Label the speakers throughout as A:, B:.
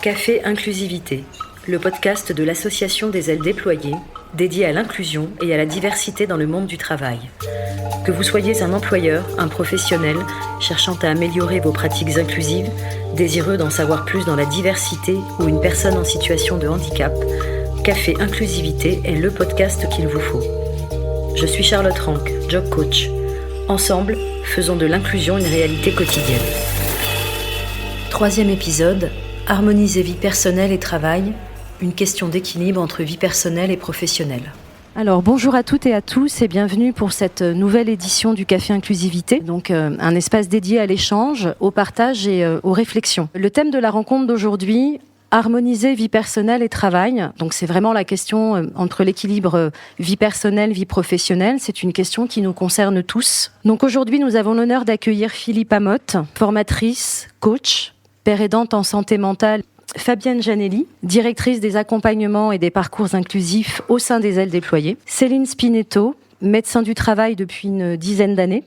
A: Café Inclusivité, le podcast de l'Association des ailes déployées, dédié à l'inclusion et à la diversité dans le monde du travail. Que vous soyez un employeur, un professionnel, cherchant à améliorer vos pratiques inclusives, désireux d'en savoir plus dans la diversité ou une personne en situation de handicap, Café Inclusivité est le podcast qu'il vous faut. Je suis Charlotte Rank, Job Coach. Ensemble, faisons de l'inclusion une réalité quotidienne. 3e épisode, harmoniser vie personnelle et travail, une question d'équilibre entre vie personnelle et professionnelle. Alors bonjour à toutes et à tous et bienvenue pour cette nouvelle édition du Café Inclusivité, donc un espace dédié à l'échange, au partage et aux réflexions. Le thème de la rencontre d'aujourd'hui, harmoniser vie personnelle et travail. Donc c'est vraiment la question entre l'équilibre vie personnelle, vie professionnelle. C'est une question qui nous concerne tous. Donc aujourd'hui, nous avons l'honneur d'accueillir Philippe Amotte, formatrice, coach, père aidante en santé mentale. Fabienne Janelli, directrice des accompagnements et des parcours inclusifs au sein des ailes déployées. Céline Spinetto, médecin du travail depuis une dizaine d'années.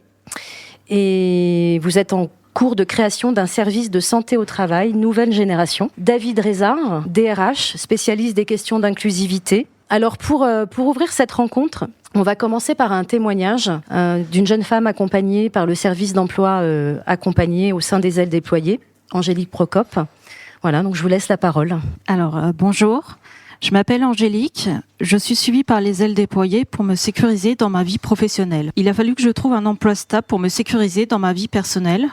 A: Et vous êtes en cours de création d'un service de santé au travail, nouvelle génération. David Rézard, DRH, spécialiste des questions d'inclusivité. Alors pour ouvrir cette rencontre, on va commencer par un témoignage d'une jeune femme accompagnée par le service d'emploi accompagné au sein des ailes déployées, Angélique Procope. Voilà, donc je vous laisse la parole.
B: Alors, bonjour, je m'appelle Angélique, je suis suivie par les ailes déployées pour me sécuriser dans ma vie professionnelle. Il a fallu que je trouve un emploi stable pour me sécuriser dans ma vie personnelle.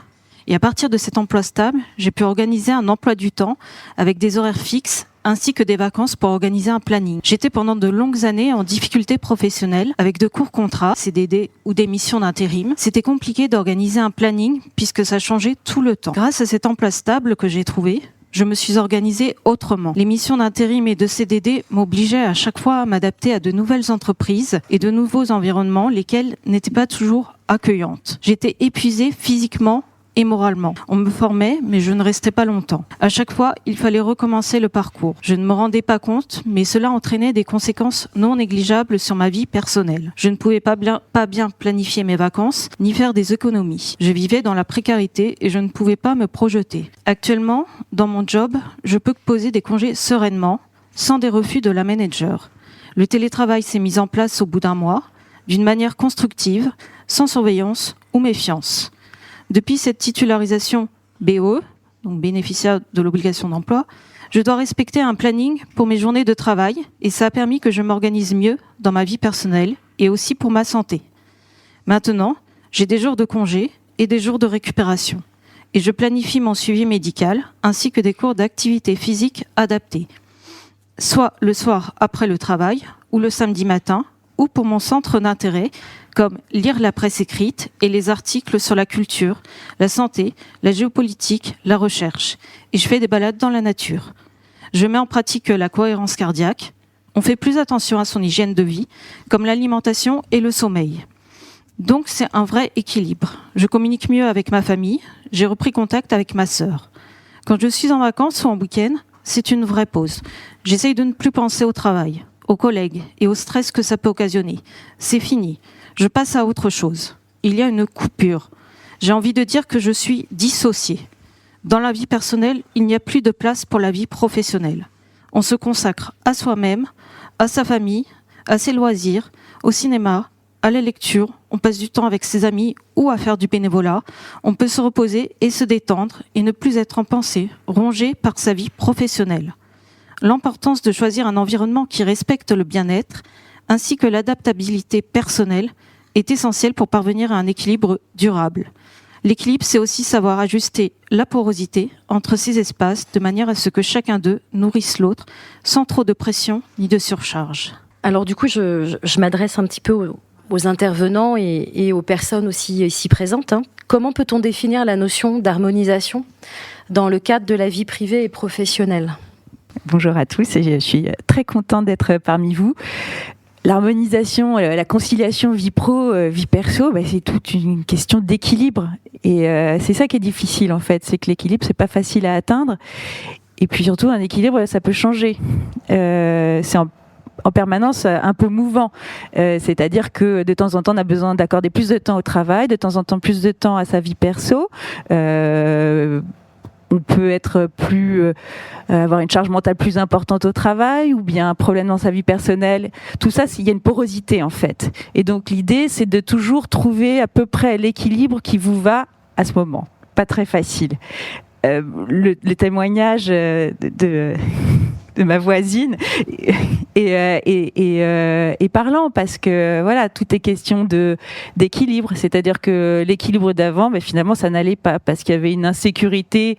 B: Et à partir de cet emploi stable, j'ai pu organiser un emploi du temps avec des horaires fixes ainsi que des vacances pour organiser un planning. J'étais pendant de longues années en difficulté professionnelle avec de courts contrats, CDD ou des missions d'intérim. C'était compliqué d'organiser un planning puisque ça changeait tout le temps. Grâce à cet emploi stable que j'ai trouvé, je me suis organisée autrement. Les missions d'intérim et de CDD m'obligeaient à chaque fois à m'adapter à de nouvelles entreprises et de nouveaux environnements, lesquels n'étaient pas toujours accueillantes. J'étais épuisée physiquement et moralement. On me formait, mais je ne restais pas longtemps. À chaque fois, il fallait recommencer le parcours. Je ne me rendais pas compte, mais cela entraînait des conséquences non négligeables sur ma vie personnelle. Je ne pouvais pas bien planifier mes vacances, ni faire des économies. Je vivais dans la précarité et je ne pouvais pas me projeter. Actuellement, dans mon job, je peux poser des congés sereinement, sans des refus de la manager. Le télétravail s'est mis en place au bout d'un mois, d'une manière constructive, sans surveillance ou méfiance. Depuis cette titularisation BOE, donc bénéficiaire de l'obligation d'emploi, je dois respecter un planning pour mes journées de travail et ça a permis que je m'organise mieux dans ma vie personnelle et aussi pour ma santé. Maintenant, j'ai des jours de congé et des jours de récupération et je planifie mon suivi médical ainsi que des cours d'activité physique adaptés, soit le soir après le travail ou le samedi matin ou pour mon centre d'intérêt comme lire la presse écrite et les articles sur la culture, la santé, la géopolitique, la recherche. Et je fais des balades dans la nature. Je mets en pratique la cohérence cardiaque. On fait plus attention à son hygiène de vie, comme l'alimentation et le sommeil. Donc c'est un vrai équilibre. Je communique mieux avec ma famille. J'ai repris contact avec ma sœur. Quand je suis en vacances ou en week-end, c'est une vraie pause. J'essaye de ne plus penser au travail, aux collègues et au stress que ça peut occasionner. C'est fini. Je passe à autre chose. Il y a une coupure. J'ai envie de dire que je suis dissociée. Dans la vie personnelle, il n'y a plus de place pour la vie professionnelle. On se consacre à soi-même, à sa famille, à ses loisirs, au cinéma, à la lecture. On passe du temps avec ses amis ou à faire du bénévolat. On peut se reposer et se détendre et ne plus être en pensée, rongé par sa vie professionnelle. L'importance de choisir un environnement qui respecte le bien-être ainsi que l'adaptabilité personnelle est essentielle pour parvenir à un équilibre durable. L'équilibre, c'est aussi savoir ajuster la porosité entre ces espaces de manière à ce que chacun d'eux nourrisse l'autre sans trop de pression ni de surcharge.
A: Alors du coup, je m'adresse un petit peu aux intervenants et aux personnes aussi ici présentes. Comment peut-on définir la notion d'harmonisation dans le cadre de la vie privée et professionnelle ?
C: Bonjour à tous, et je suis très contente d'être parmi vous. L'harmonisation, la conciliation vie pro, vie perso, c'est toute une question d'équilibre. Et c'est ça qui est difficile en fait, c'est que l'équilibre, c'est pas facile à atteindre. Et puis surtout, un équilibre, ça peut changer. C'est en permanence un peu mouvant. C'est-à-dire que de temps en temps, on a besoin d'accorder plus de temps au travail, de temps en temps plus de temps à sa vie perso. on peut être avoir une charge mentale plus importante au travail, ou bien un problème dans sa vie personnelle. Tout ça, il y a une porosité en fait. Et donc l'idée, c'est de toujours trouver à peu près l'équilibre qui vous va à ce moment. Pas très facile. Le témoignage de ma voisine est parlant, parce que voilà, tout est question d'équilibre. C'est-à-dire que l'équilibre d'avant, finalement, ça n'allait pas, parce qu'il y avait une insécurité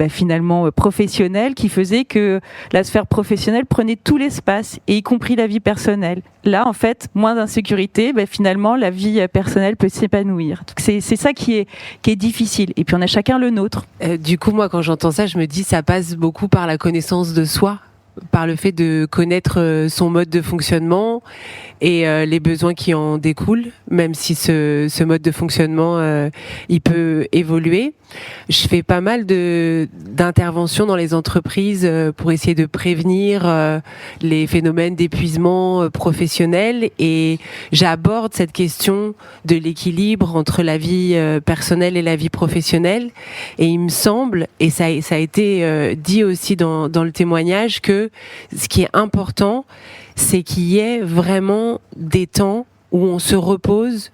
C: finalement professionnelle, qui faisait que la sphère professionnelle prenait tout l'espace, et y compris la vie personnelle. Là, en fait, moins d'insécurité, finalement, la vie personnelle peut s'épanouir. Donc c'est ça qui est difficile. Et puis on a chacun le nôtre.
D: Du coup, moi, quand j'entends ça, je me dis, ça passe beaucoup par la connaissance de soi, par le fait de connaître son mode de fonctionnement et les besoins qui en découlent, même si ce mode de fonctionnement il peut évoluer. Je fais pas mal d'interventions dans les entreprises pour essayer de prévenir les phénomènes d'épuisement professionnel, et j'aborde cette question de l'équilibre entre la vie personnelle et la vie professionnelle. Et il me semble, et ça a été dit aussi dans le témoignage, que ce qui est important, c'est qu'il y ait vraiment des temps où on se repose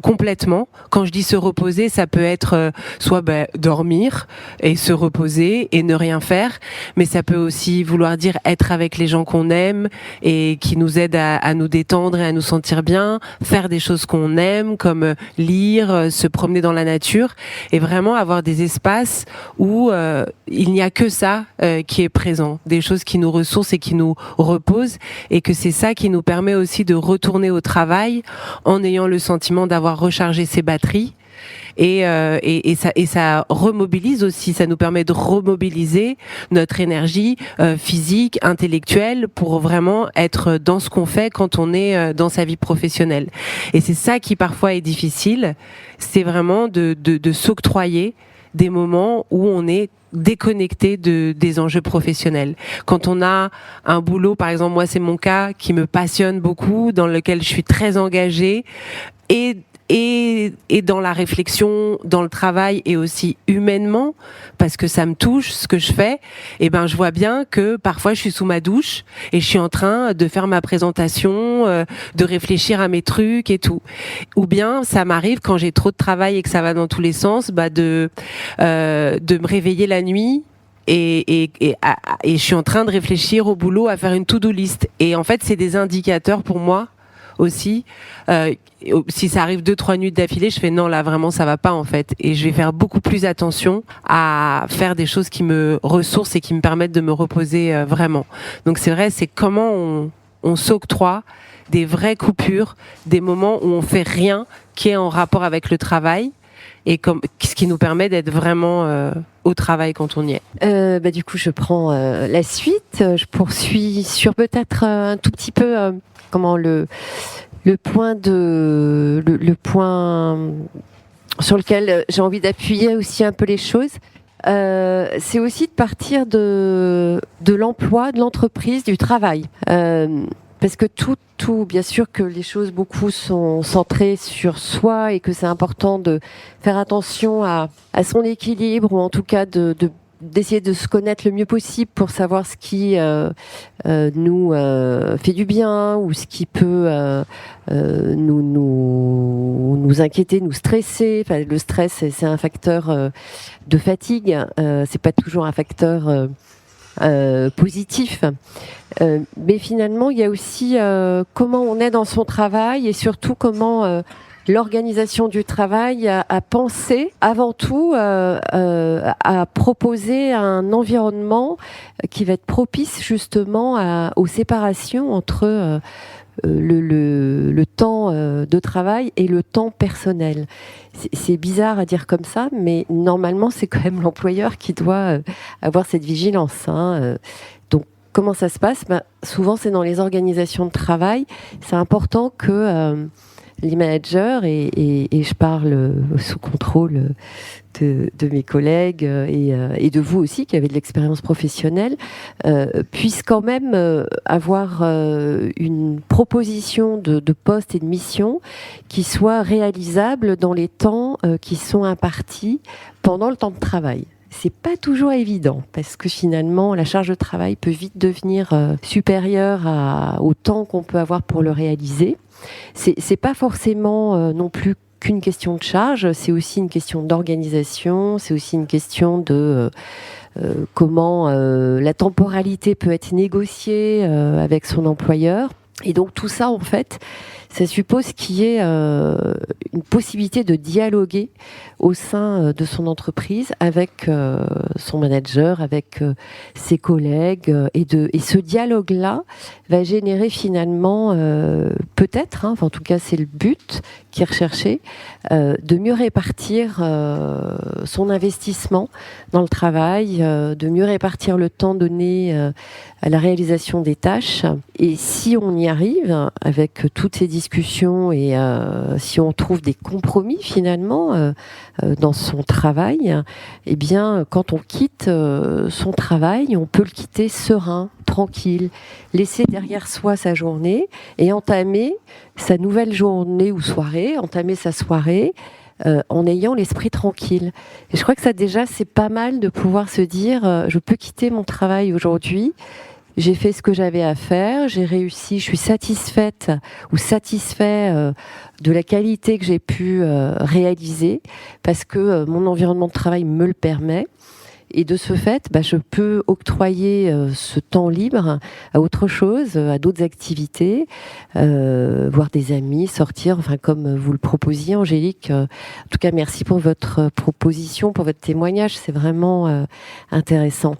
D: complètement. Quand je dis se reposer, ça peut être soit dormir et se reposer et ne rien faire, mais ça peut aussi vouloir dire être avec les gens qu'on aime et qui nous aident à nous détendre et à nous sentir bien, faire des choses qu'on aime, comme lire, se promener dans la nature, et vraiment avoir des espaces où il n'y a que ça qui est présent, des choses qui nous ressourcent et qui nous reposent, et que c'est ça qui nous permet aussi de retourner au travail en ayant le sentiment d'avoir rechargé ses batteries, et ça remobilise aussi, ça nous permet de remobiliser notre énergie physique, intellectuelle, pour vraiment être dans ce qu'on fait quand on est dans sa vie professionnelle. Et c'est ça qui parfois est difficile, c'est vraiment de s'octroyer des moments où on est déconnecté des enjeux professionnels. Quand on a un boulot, par exemple, moi c'est mon cas, qui me passionne beaucoup, dans lequel je suis très engagée, et dans la réflexion, dans le travail, et aussi humainement, parce que ça me touche ce que je fais, et je vois bien que parfois je suis sous ma douche et je suis en train de faire ma présentation, de réfléchir à mes trucs et tout. Ou bien ça m'arrive, quand j'ai trop de travail et que ça va dans tous les sens, de me réveiller la nuit et je suis en train de réfléchir au boulot, à faire une to-do list. Et en fait, c'est des indicateurs pour moi aussi. Si ça arrive 2-3 nuits d'affilée, je fais non, là vraiment ça va pas en fait, et je vais faire beaucoup plus attention à faire des choses qui me ressourcent et qui me permettent de me reposer vraiment. Donc c'est vrai, c'est comment on s'octroie des vraies coupures, des moments où on fait rien qui est en rapport avec le travail, et ce qui nous permet d'être vraiment au travail quand on y est.
E: Du coup, je prends la suite. Je poursuis sur peut-être un tout petit peu le point sur lequel j'ai envie d'appuyer aussi un peu les choses. C'est aussi de partir de l'emploi, de l'entreprise, du travail. Parce que tout, bien sûr que les choses beaucoup sont centrées sur soi, et que c'est important de faire attention à son équilibre, ou en tout cas d'essayer de se connaître le mieux possible pour savoir ce qui nous fait du bien, ou ce qui peut nous inquiéter, nous stresser. Enfin, le stress, c'est un facteur de fatigue, c'est pas toujours un facteur positif. Mais finalement, il y a aussi comment on est dans son travail, et surtout comment l'organisation du travail a pensé avant tout à proposer un environnement qui va être propice justement aux séparations entre le temps de travail et le temps personnel. C'est bizarre à dire comme ça, mais normalement c'est quand même l'employeur qui doit avoir cette vigilance, Donc comment ça se passe ? Souvent c'est dans les organisations de travail. C'est important que les managers, et je parle sous contrôle de mes collègues et de vous aussi qui avez de l'expérience professionnelle, puissent quand même avoir une proposition de poste et de mission qui soit réalisable dans les temps qui sont impartis pendant le temps de travail. c'est pas toujours évident parce que finalement la charge de travail peut vite devenir supérieure au temps qu'on peut avoir pour le réaliser. C'est pas forcément non plus qu'une question de charge, c'est aussi une question d'organisation, c'est aussi une question de comment la temporalité peut être négociée avec son employeur. Et donc tout ça, en fait, ça suppose qu'il y ait une possibilité de dialoguer au sein de son entreprise avec son manager, avec ses collègues. Et ce dialogue-là va générer finalement, peut-être, en tout cas c'est le but qui est recherché, de mieux répartir son investissement dans le travail, de mieux répartir le temps donné à la réalisation des tâches. Et si on y arrive avec toutes ces discussions et si on trouve des compromis finalement dans son travail, eh bien quand on quitte son travail, on peut le quitter serein, tranquille, laisser derrière soi sa journée et entamer sa nouvelle journée ou soirée, entamer sa soirée en ayant l'esprit tranquille. Et je crois que ça déjà c'est pas mal de pouvoir se dire je peux quitter mon travail aujourd'hui. J'ai fait ce que j'avais à faire, j'ai réussi, je suis satisfaite ou satisfait de la qualité que j'ai pu réaliser parce que mon environnement de travail me le permet. Et de ce fait, je peux octroyer ce temps libre à autre chose, à d'autres activités, voir des amis, sortir, comme vous le proposiez, Angélique. En tout cas, merci pour votre proposition, pour votre témoignage. C'est vraiment intéressant.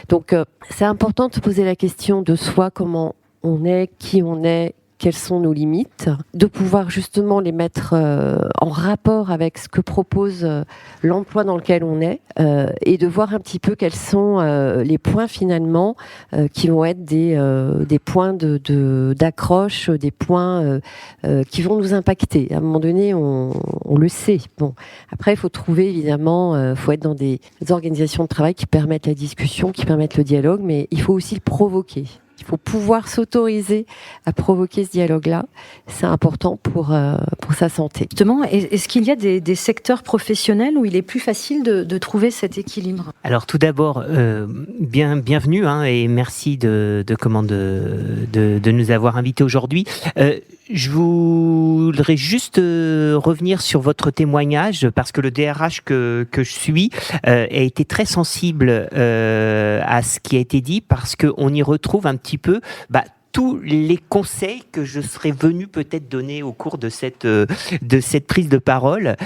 E: Donc, c'est important de se poser la question de soi, comment on est, qui on est, quelles sont nos limites, de pouvoir justement les mettre en rapport avec ce que propose l'emploi dans lequel on est et de voir un petit peu quels sont les points finalement qui vont être des points d'accroche, des points qui vont nous impacter. À un moment donné, on le sait. Bon, après, il faut trouver évidemment, faut être dans des organisations de travail qui permettent la discussion, qui permettent le dialogue, mais il faut aussi le provoquer. Il faut pouvoir s'autoriser à provoquer ce dialogue-là. C'est important pour sa santé.
A: Justement, est-ce qu'il y a des secteurs professionnels où il est plus facile de trouver cet équilibre ?
F: Alors tout d'abord, bienvenue et merci de nous avoir invités aujourd'hui. Je voudrais juste revenir sur votre témoignage parce que le DRH que je suis a été très sensible à ce qui a été dit parce qu'on y retrouve un petit peu tous les conseils que je serais venu peut-être donner au cours de cette prise de parole,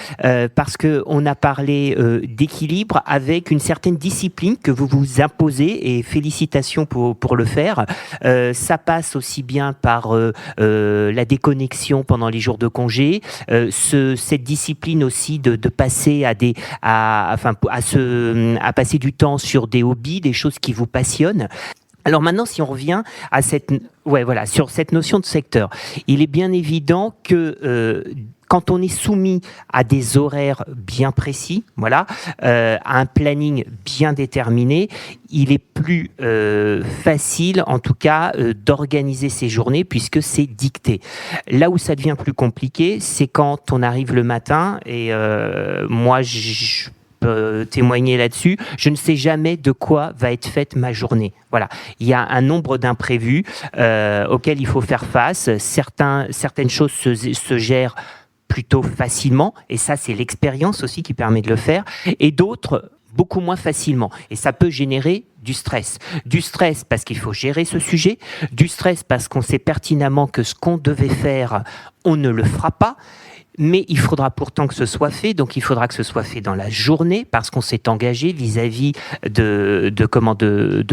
F: parce que on a parlé d'équilibre avec une certaine discipline que vous vous imposez et félicitations pour le faire. Ça passe aussi bien par la déconnexion pendant les jours de congé, cette discipline aussi de passer à passer du temps sur des hobbies, des choses qui vous passionnent. Alors maintenant, si on revient à sur cette notion de secteur, il est bien évident que quand on est soumis à des horaires bien précis, à un planning bien déterminé, il est plus facile, en tout cas, d'organiser ses journées puisque c'est dicté. Là où ça devient plus compliqué, c'est quand on arrive le matin et moi, je témoigner là-dessus, je ne sais jamais de quoi va être faite ma journée. Voilà, il y a un nombre d'imprévus auxquels il faut faire face. Certaines choses se gèrent plutôt facilement, et ça c'est l'expérience aussi qui permet de le faire, et d'autres beaucoup moins facilement. Et ça peut générer du stress. Du stress parce qu'il faut gérer ce sujet, du stress parce qu'on sait pertinemment que ce qu'on devait faire, on ne le fera pas, mais il faudra pourtant que ce soit fait, donc il faudra que ce soit fait dans la journée parce qu'on s'est engagé vis-à-vis de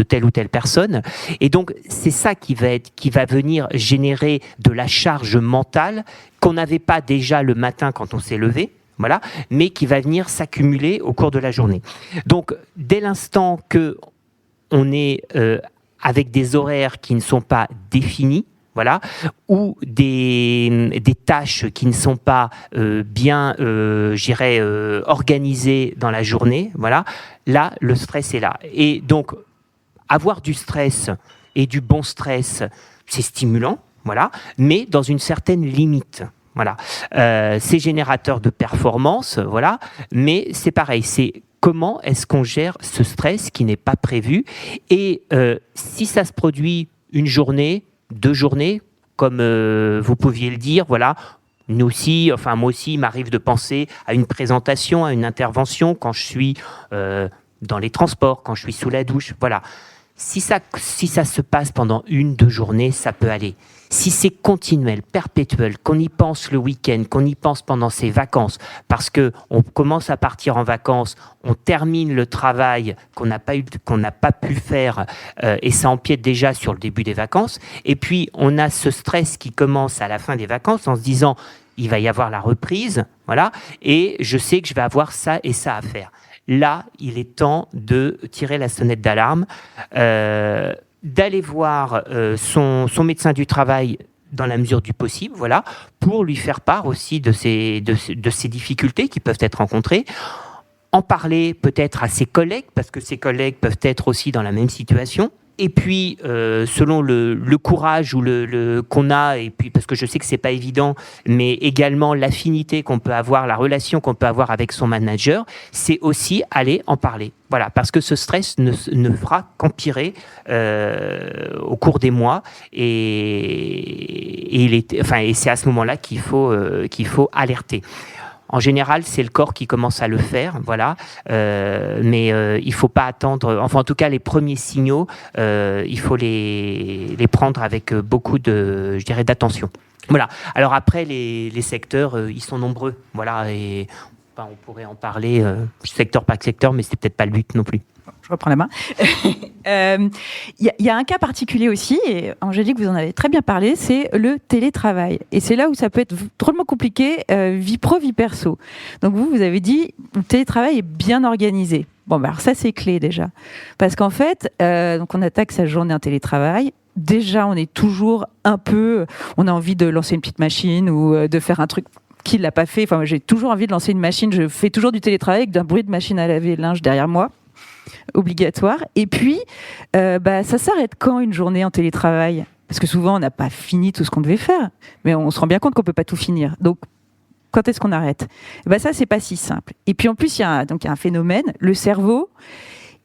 F: telle ou telle personne. Et donc c'est ça qui va venir générer de la charge mentale qu'on n'avait pas déjà le matin quand on s'est levé. Voilà, mais qui va venir s'accumuler au cours de la journée. Donc, dès l'instant que on est avec des horaires qui ne sont pas définis, ou des tâches qui ne sont pas bien, organisées dans la journée, là, le stress est là. Et donc, avoir du stress et du bon stress, c'est stimulant, mais dans une certaine limite. C'est générateur de performance, mais c'est pareil, c'est comment est-ce qu'on gère ce stress qui n'est pas prévu? Et si ça se produit une journée, 2 journées, comme vous pouviez le dire, voilà. Nous aussi, enfin moi aussi, il m'arrive de penser à une présentation, à une intervention quand je suis dans les transports, quand je suis sous la douche, voilà. Si ça se passe pendant 1-2 journées, ça peut aller. Si c'est continuel, perpétuel, qu'on y pense le week-end, qu'on y pense pendant ses vacances, parce que on commence à partir en vacances, on termine le travail qu'on n'a pas pu faire, et ça empiète déjà sur le début des vacances. Et puis on a ce stress qui commence à la fin des vacances en se disant il va y avoir la reprise, voilà, et je sais que je vais avoir ça et ça à faire. Là, il est temps de tirer la sonnette d'alarme, d'aller voir son médecin du travail dans la mesure du possible, voilà, pour lui faire part aussi de ces difficultés qui peuvent être rencontrées. En parler peut-être à ses collègues, parce que ses collègues peuvent être aussi dans la même situation. Et puis, selon le courage ou qu'on a, et puis parce que je sais que c'est pas évident, mais également l'affinité qu'on peut avoir, la relation qu'on peut avoir avec son manager, c'est aussi aller en parler. Voilà, parce que ce stress ne fera qu'empirer au cours des mois, et c'est à ce moment-là qu'il faut alerter. En général, c'est le corps qui commence à le faire, voilà. Mais il faut pas attendre. Enfin, en tout cas, les premiers signaux, il faut les prendre avec beaucoup d'attention. Voilà. Alors après, les secteurs, ils sont nombreux, voilà. Et on pourrait en parler secteur par secteur, mais c'est peut-être pas le but non plus.
C: Je reprends la main. Y a un cas particulier aussi, et Angélique, vous en avez très bien parlé, c'est le télétravail. Et c'est là où ça peut être drôlement compliqué, vie pro, vie perso. Donc vous avez dit, le télétravail est bien organisé. Bon, alors ça, c'est clé déjà. Parce qu'en fait, donc on attaque sa journée en télétravail. Déjà, on est toujours on a envie de lancer une petite machine ou de faire un truc qui ne l'a pas fait. Enfin, j'ai toujours envie de lancer une machine. Je fais toujours du télétravail avec d'un bruit de machine à laver le linge derrière moi. Obligatoire. Et puis, ça s'arrête quand une journée en télétravail? Parce que souvent, on n'a pas fini tout ce qu'on devait faire, mais on se rend bien compte qu'on ne peut pas tout finir. Donc, quand est-ce qu'on arrête? Ça, c'est pas si simple. Et puis, en plus, il y a un phénomène. Le cerveau,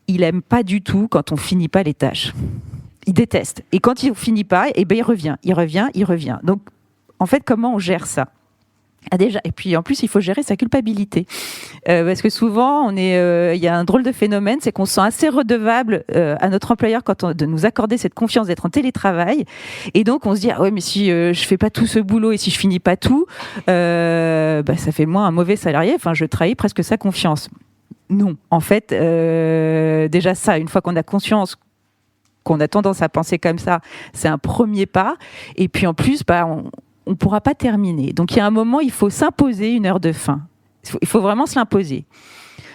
C: il aime pas du tout quand on finit pas les tâches. Il déteste. Et quand il finit pas, il revient. Donc, en fait, comment on gère ça? Déjà, et puis en plus, il faut gérer sa culpabilité. Parce que souvent, il y a un drôle de phénomène, c'est qu'on se sent assez redevable à notre employeur de nous accorder cette confiance d'être en télétravail. Et donc, on se dit, ah ouais, mais si je fais pas tout ce boulot et si je finis pas tout, ça fait de moi un mauvais salarié. Enfin, je trahis presque sa confiance. Non. En fait, déjà ça, une fois qu'on a conscience qu'on a tendance à penser comme ça, c'est un premier pas. Et puis en plus, on ne pourra pas terminer. Donc, il y a un moment, il faut s'imposer une heure de fin. Il faut vraiment se l'imposer.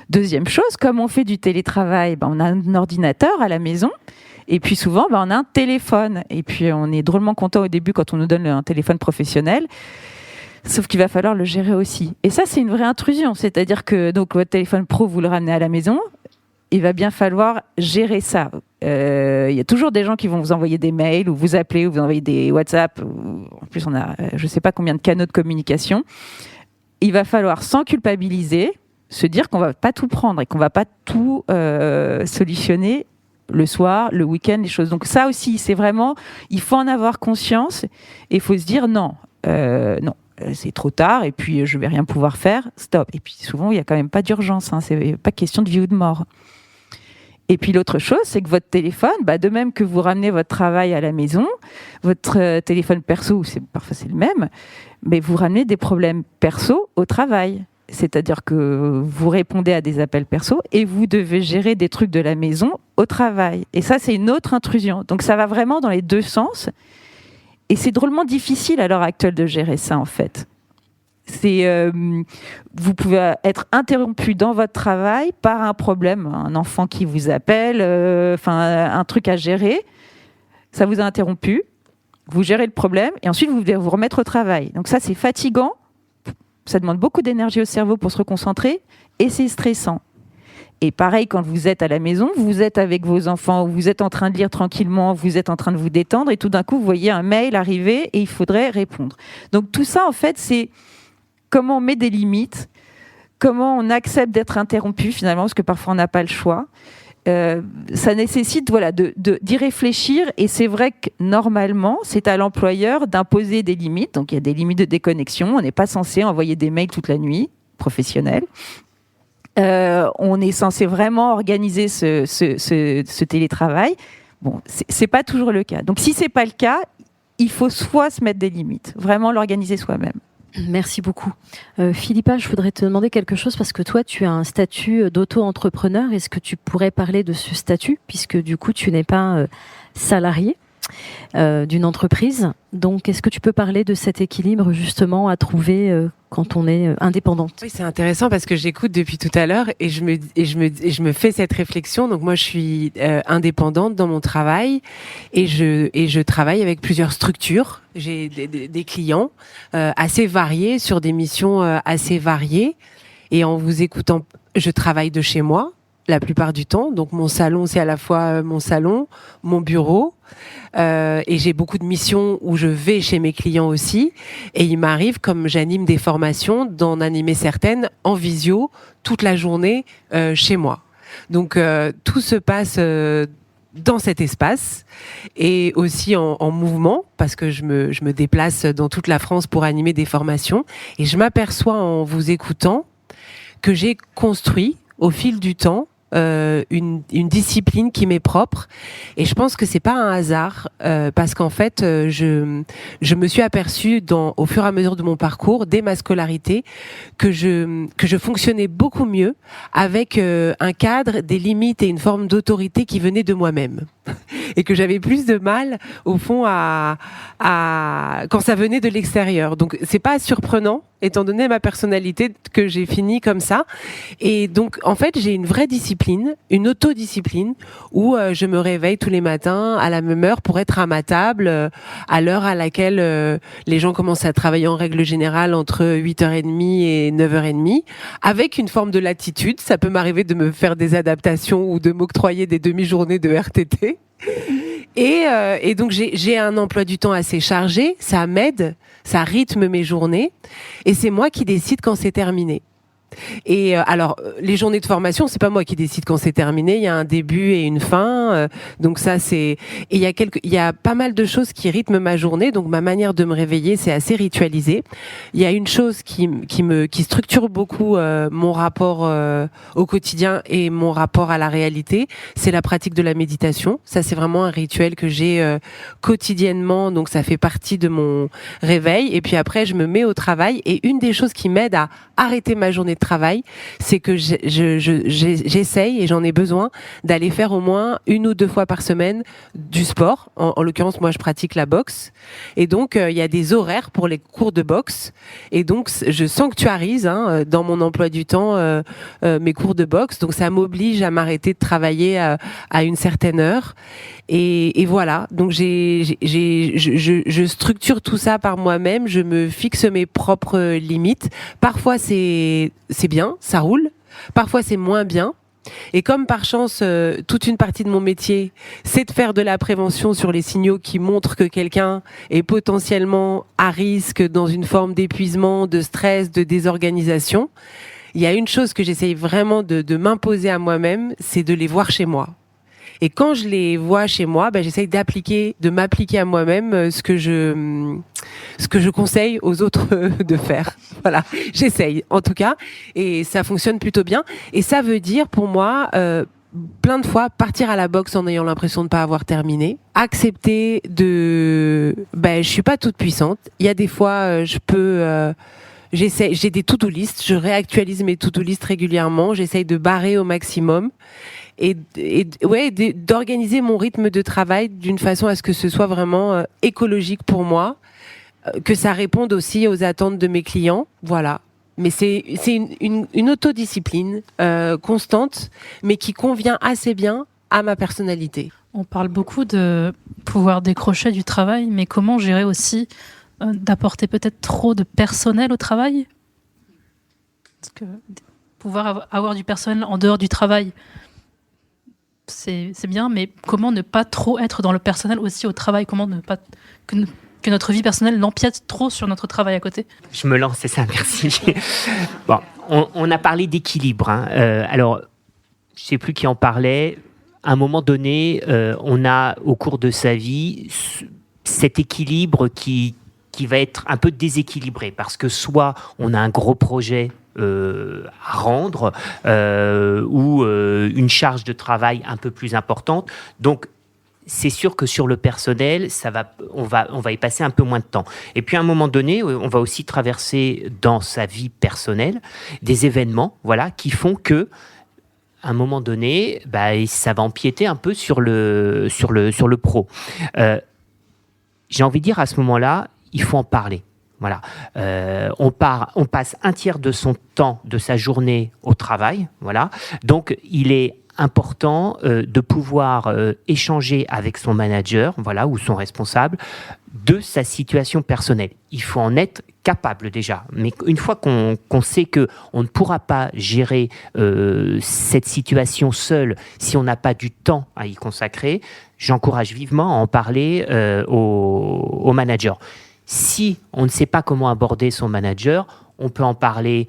C: Deuxième chose, comme on fait du télétravail, on a un ordinateur à la maison. Et puis souvent, on a un téléphone. Et puis, on est drôlement content au début quand on nous donne un téléphone professionnel. Sauf qu'il va falloir le gérer aussi. Et ça, c'est une vraie intrusion. C'est-à-dire que donc, votre téléphone pro, vous le ramenez à la maison. Il va bien falloir gérer ça. Il y a toujours des gens qui vont vous envoyer des mails ou vous appeler ou vous envoyer des WhatsApp. En plus, on a je ne sais pas combien de canaux de communication. Il va falloir, sans culpabiliser, se dire qu'on ne va pas tout prendre et qu'on ne va pas tout solutionner le soir, le week-end, les choses. Donc ça aussi, c'est vraiment, il faut en avoir conscience et il faut se dire non, c'est trop tard et puis je ne vais rien pouvoir faire, stop. Et puis souvent, il n'y a quand même pas d'urgence, c'est pas question de vie ou de mort. Et puis l'autre chose, c'est que votre téléphone, de même que vous ramenez votre travail à la maison, votre téléphone perso, parfois c'est le même, mais vous ramenez des problèmes perso au travail. C'est-à-dire que vous répondez à des appels perso et vous devez gérer des trucs de la maison au travail. Et ça, c'est une autre intrusion. Donc ça va vraiment dans les deux sens. Et c'est drôlement difficile à l'heure actuelle de gérer ça, en fait. Vous pouvez être interrompu dans votre travail par un problème, un enfant qui vous appelle, un truc à gérer. Ça vous a interrompu, vous gérez le problème et ensuite vous devez vous remettre au travail. Donc ça, c'est fatigant, ça demande beaucoup d'énergie au cerveau pour se reconcentrer et c'est stressant. Et pareil, quand vous êtes à la maison, vous êtes avec vos enfants, vous êtes en train de lire tranquillement, vous êtes en train de vous détendre et tout d'un coup, vous voyez un mail arriver et il faudrait répondre. Donc tout ça, en fait, c'est comment on met des limites, comment on accepte d'être interrompu finalement, parce que parfois on n'a pas le choix. Ça nécessite d'y réfléchir, et c'est vrai que normalement c'est à l'employeur d'imposer des limites. Donc il y a des limites de déconnexion, on n'est pas censé envoyer des mails toute la nuit, professionnels. On est censé vraiment organiser ce télétravail. Bon, c'est pas toujours le cas. Donc si c'est pas le cas, il faut soit se mettre des limites, vraiment l'organiser soi-même.
A: Merci beaucoup. Philippa, je voudrais te demander quelque chose, parce que toi, tu as un statut d'auto-entrepreneur. Est-ce que tu pourrais parler de ce statut, puisque du coup, tu n'es pas salarié d'une entreprise. Donc, est-ce que tu peux parler de cet équilibre justement à trouver quand on est indépendante?
D: Oui, c'est intéressant parce que j'écoute depuis tout à l'heure et je me fais cette réflexion. Donc moi, je suis indépendante dans mon travail et je travaille avec plusieurs structures. J'ai des clients assez variés sur des missions assez variées. Et en vous écoutant, je travaille de chez moi la plupart du temps. Donc mon salon, c'est à la fois mon salon, mon bureau. Et j'ai beaucoup de missions où je vais chez mes clients aussi. Et il m'arrive, comme j'anime des formations, d'en animer certaines en visio toute la journée chez moi. Donc tout se passe dans cet espace et aussi en mouvement, parce que je me déplace dans toute la France pour animer des formations. Et je m'aperçois en vous écoutant que j'ai construit au fil du temps une discipline qui m'est propre, et je pense que c'est pas un hasard parce qu'en fait je me suis aperçue au fur et à mesure de mon parcours, dès ma scolarité, que je fonctionnais beaucoup mieux avec un cadre, des limites et une forme d'autorité qui venait de moi-même, et que j'avais plus de mal au fond à quand ça venait de l'extérieur. Donc c'est pas surprenant étant donné ma personnalité que j'ai fini comme ça. Et donc en fait j'ai une vraie discipline, une autodiscipline, où je me réveille tous les matins à la même heure pour être à ma table à l'heure à laquelle les gens commencent à travailler en règle générale entre 8h30 et 9h30, avec une forme de latitude. Ça peut m'arriver de me faire des adaptations ou de m'octroyer des demi-journées de RTT. Et donc j'ai un emploi du temps assez chargé, ça m'aide, ça rythme mes journées, et c'est moi qui décide quand c'est terminé. Et alors les journées de formation, c'est pas moi qui décide quand c'est terminé, il y a un début et une fin, donc ça c'est, et il y a pas mal de choses qui rythment ma journée, donc ma manière de me réveiller, c'est assez ritualisé. Il y a une chose qui structure beaucoup mon rapport au quotidien et mon rapport à la réalité, c'est la pratique de la méditation. Ça c'est vraiment un rituel que j'ai quotidiennement, donc ça fait partie de mon réveil, et puis après je me mets au travail, et une des choses qui m'aide à arrêter ma journée de travail, c'est que j'essaye, et j'en ai besoin, d'aller faire au moins 1 ou 2 fois par semaine du sport. En l'occurrence, moi, je pratique la boxe. Et donc, il y a des horaires pour les cours de boxe. Et donc, je sanctuarise dans mon emploi du temps mes cours de boxe. Donc, ça m'oblige à m'arrêter de travailler à une certaine heure. Et voilà. Donc, je structure tout ça par moi-même. Je me fixe mes propres limites. Parfois, c'est bien, ça roule. Parfois, c'est moins bien. Et comme par chance, toute une partie de mon métier, c'est de faire de la prévention sur les signaux qui montrent que quelqu'un est potentiellement à risque dans une forme d'épuisement, de stress, de désorganisation. Il y a une chose que j'essaye vraiment de m'imposer à moi-même, c'est de les voir chez moi. Et quand je les vois chez moi, j'essaye de m'appliquer à moi-même ce que je conseille aux autres de faire. Voilà, j'essaye en tout cas, et ça fonctionne plutôt bien. Et ça veut dire pour moi plein de fois partir à la boxe en ayant l'impression de pas avoir terminé, accepter je suis pas toute puissante. Il y a des fois j'ai des to-do list, je réactualise mes to-do list régulièrement, j'essaye de barrer au maximum. Et d'organiser mon rythme de travail d'une façon à ce que ce soit vraiment écologique pour moi, que ça réponde aussi aux attentes de mes clients, voilà. Mais c'est une autodiscipline constante, mais qui convient assez bien à ma personnalité.
G: On parle beaucoup de pouvoir décrocher du travail, mais comment gérer aussi d'apporter peut-être trop de personnel au travail ? Parce que pouvoir avoir du personnel en dehors du travail, c'est bien, mais comment ne pas trop être dans le personnel aussi au travail ? Comment ne pas que notre vie personnelle n'empiète trop sur notre travail à côté ?
F: Je me lance, c'est ça, merci. Bon, on a parlé d'équilibre. Hein. Alors, je ne sais plus qui en parlait. À un moment donné, on a, au cours de sa vie, cet équilibre qui va être un peu déséquilibré. Parce que soit on a un gros projet à rendre ou une charge de travail un peu plus importante. Donc, c'est sûr que sur le personnel, on va y passer un peu moins de temps. Et puis à un moment donné, on va aussi traverser dans sa vie personnelle des événements, voilà, qui font que à un moment donné, ça va empiéter un peu sur le pro. J'ai envie de dire à ce moment-là, il faut en parler. Voilà, on passe un tiers de son temps, de sa journée au travail. Voilà, donc il est important de pouvoir échanger avec son manager, voilà, ou son responsable, de sa situation personnelle. Il faut en être capable déjà. Mais une fois qu'on sait que on ne pourra pas gérer cette situation seul si on n'a pas du temps à y consacrer, j'encourage vivement à en parler au manager. Si on ne sait pas comment aborder son manager, on peut en parler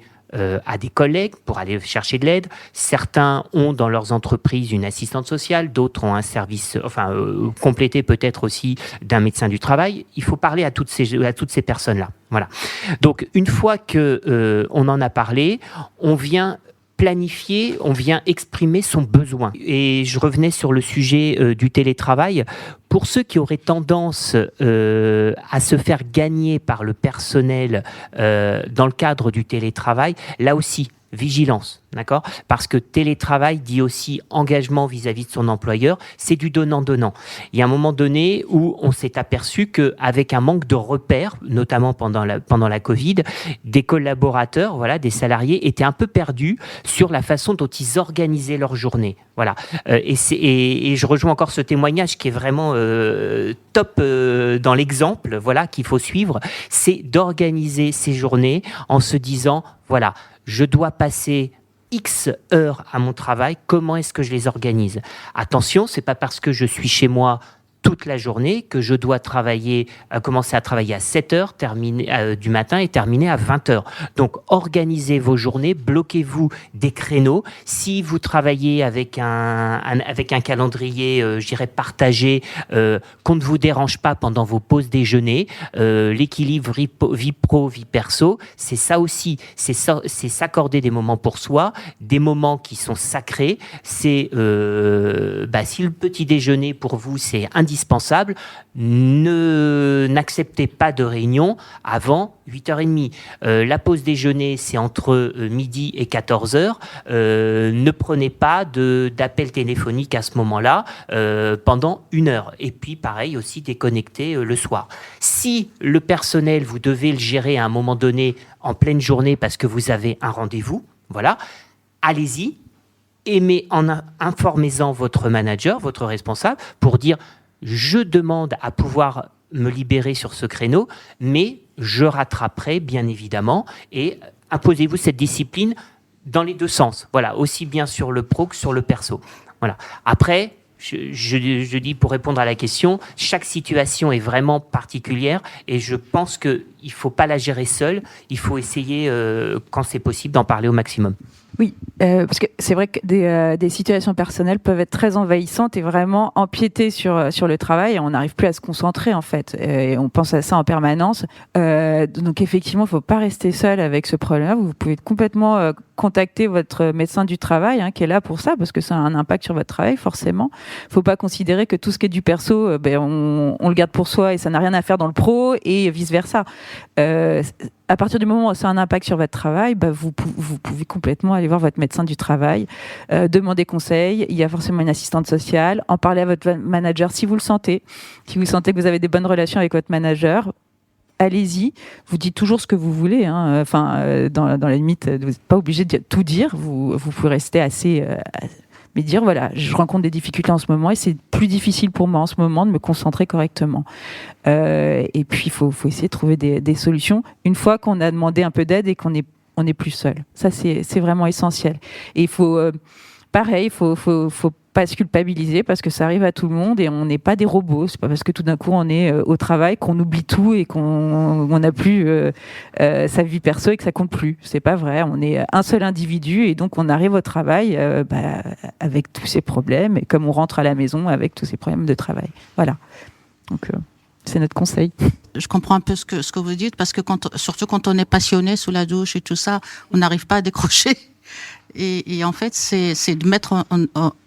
F: à des collègues pour aller chercher de l'aide. Certains ont dans leurs entreprises une assistante sociale, d'autres ont un service, complété peut-être aussi d'un médecin du travail. Il faut parler à toutes ces personnes-là. Voilà. Donc une fois que on en a parlé, on vient planifier, on vient exprimer son besoin. Et je revenais sur le sujet du télétravail. Pour ceux qui auraient tendance à se faire gagner par le personnel dans le cadre du télétravail, là aussi, vigilance, d'accord ? Parce que télétravail dit aussi engagement vis-à-vis de son employeur, c'est du donnant-donnant. Il y a un moment donné où on s'est aperçu qu'avec un manque de repères, notamment pendant la Covid, des collaborateurs, voilà, des salariés étaient un peu perdus sur la façon dont ils organisaient leur journée. Voilà. Et je rejoins encore ce témoignage qui est vraiment top dans l'exemple, voilà, qu'il faut suivre, c'est d'organiser ces journées en se disant, voilà, je dois passer X heures à mon travail, comment est-ce que je les organise ? Attention, c'est pas parce que je suis chez moi toute la journée que je dois commencer à travailler à 7 heures du matin et terminer à 20 heures. Donc, organisez vos journées, bloquez-vous des créneaux. Si vous travaillez avec un calendrier, je dirais, partagé, qu'on ne vous dérange pas pendant vos pauses déjeuner, l'équilibre vie pro, vie perso, c'est ça aussi. C'est s'accorder des moments pour soi, des moments qui sont sacrés. Si le petit déjeuner pour vous, c'est indispensable, n'acceptez pas de réunion avant 8h30. La pause déjeuner, c'est entre midi et 14h. Ne prenez pas d'appel téléphonique à ce moment-là pendant 1 heure. Et puis, pareil, aussi déconnecter le soir. Si le personnel, vous devez le gérer à un moment donné en pleine journée parce que vous avez un rendez-vous, voilà, allez-y. Informez-en votre manager, votre responsable, pour dire je demande à pouvoir me libérer sur ce créneau, mais je rattraperai bien évidemment, et imposez-vous cette discipline dans les deux sens. Voilà, aussi bien sur le pro que sur le perso. Voilà. Après, je dis pour répondre à la question, chaque situation est vraiment particulière et je pense qu'il ne faut pas la gérer seul, il faut essayer, quand c'est possible, d'en parler au maximum.
C: Oui, parce que c'est vrai que des situations personnelles peuvent être très envahissantes et vraiment empiéter sur le travail et on n'arrive plus à se concentrer en fait. Et on pense à ça en permanence. Donc effectivement, il ne faut pas rester seul avec ce problème-là. Vous pouvez complètement contacter votre médecin du travail qui est là pour ça parce que ça a un impact sur votre travail forcément. Il ne faut pas considérer que tout ce qui est du perso, on le garde pour soi et ça n'a rien à faire dans le pro et vice-versa. À partir du moment où ça a un impact sur votre travail, vous pouvez complètement aller voir votre médecin du travail, demander conseil. Il y a forcément une assistante sociale. En parler à votre manager si vous le sentez. Si vous sentez que vous avez des bonnes relations avec votre manager, allez-y. Vous dites toujours ce que vous voulez. Dans la limite, vous n'êtes pas obligé de tout dire. Vous pouvez rester assez... mais dire, voilà, je rencontre des difficultés en ce moment et c'est plus difficile pour moi en ce moment de me concentrer correctement. Et puis, il faut essayer de trouver des solutions une fois qu'on a demandé un peu d'aide et qu'on n'est plus seul. Ça, c'est vraiment essentiel. Et il faut, pareil, il faut pas se culpabiliser parce que ça arrive à tout le monde et on n'est pas des robots. C'est pas parce que tout d'un coup on est au travail qu'on oublie tout et qu'on n'a plus sa vie perso et que ça compte plus. C'est pas vrai. On est un seul individu et donc on arrive au travail avec tous ces problèmes et comme on rentre à la maison avec tous ces problèmes de travail. Voilà. Donc c'est notre conseil.
H: Je comprends un peu ce que vous dites parce que surtout quand on est passionné sous la douche et tout ça, on n'arrive pas à décrocher. Et en fait, c'est de mettre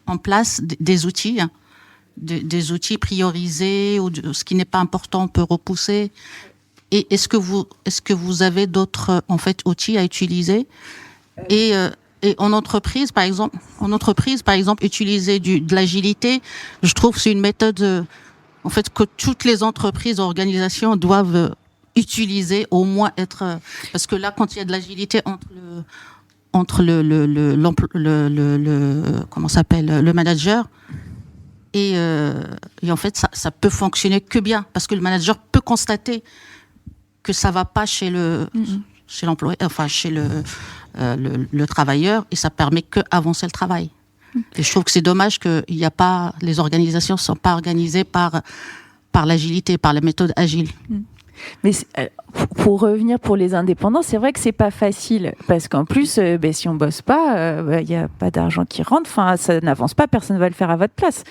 H: en place des outils, hein, des outils priorisés, ou ce qui n'est pas important, on peut repousser. Et est-ce que vous avez d'autres en fait outils à utiliser et en entreprise, par exemple, utiliser de l'agilité, je trouve que c'est une méthode en fait que toutes les entreprises, organisations doivent utiliser, au moins être, parce que là, quand il y a de l'agilité entre le manager et en fait ça peut fonctionner que bien parce que le manager peut constater que ça va pas chez l'employé, enfin chez le travailleur, et ça permet que avancer le travail. Et je trouve que c'est dommage que les organisations sont pas organisées par l'agilité, par la méthode agile.
C: Mais pour revenir pour les indépendants, c'est vrai que c'est pas facile parce qu'en plus, si on bosse pas, il y a pas d'argent qui rentre. Enfin, ça n'avance pas, personne va le faire à votre place.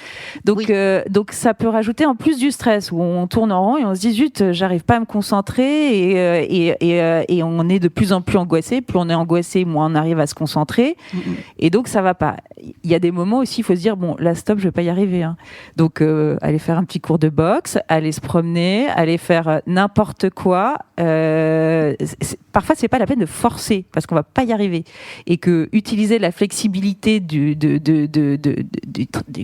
C: Donc, oui. Donc ça peut rajouter en plus du stress où on tourne en rond et on se dit zut, j'arrive pas à me concentrer et on est de plus en plus angoissé. Plus on est angoissé, moins on arrive à se concentrer. Et donc ça va pas. Il y a des moments aussi, il faut se dire bon, là stop, je vais pas y arriver. Hein. Donc aller faire un petit cours de boxe, aller se promener, aller faire n'importe quoi. Parfois c'est pas la peine de forcer parce qu'on va pas y arriver et que utiliser la flexibilité du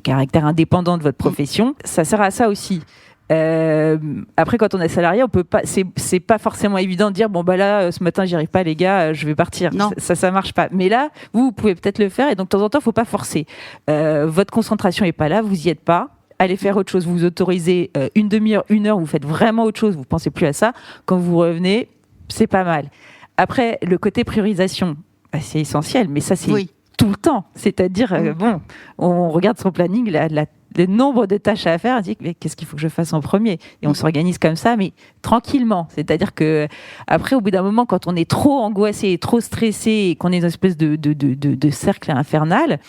C: caractère indépendant de votre profession, ça sert à ça aussi. Après quand on est salarié, on peut pas, c'est pas forcément évident de dire bon bah là ce matin j'y arrive pas les gars, je vais partir. Non. Ça marche pas. Mais là vous pouvez peut-être le faire et donc de temps en temps faut pas forcer. Votre concentration est pas là, vous y êtes pas. Allez faire autre chose, vous vous autorisez une demi-heure, une heure, vous faites vraiment autre chose, vous pensez plus à ça. Quand vous revenez, c'est pas mal. Après, le côté priorisation, c'est essentiel, mais ça, c'est tout le temps. C'est-à-dire, on regarde son planning, le nombre de tâches à faire, on dit, mais qu'est-ce qu'il faut que je fasse en premier ? Et on s'organise comme ça, mais tranquillement. C'est-à-dire que après, au bout d'un moment, quand on est trop angoissé, trop stressé, et qu'on est dans une espèce de cercle infernal,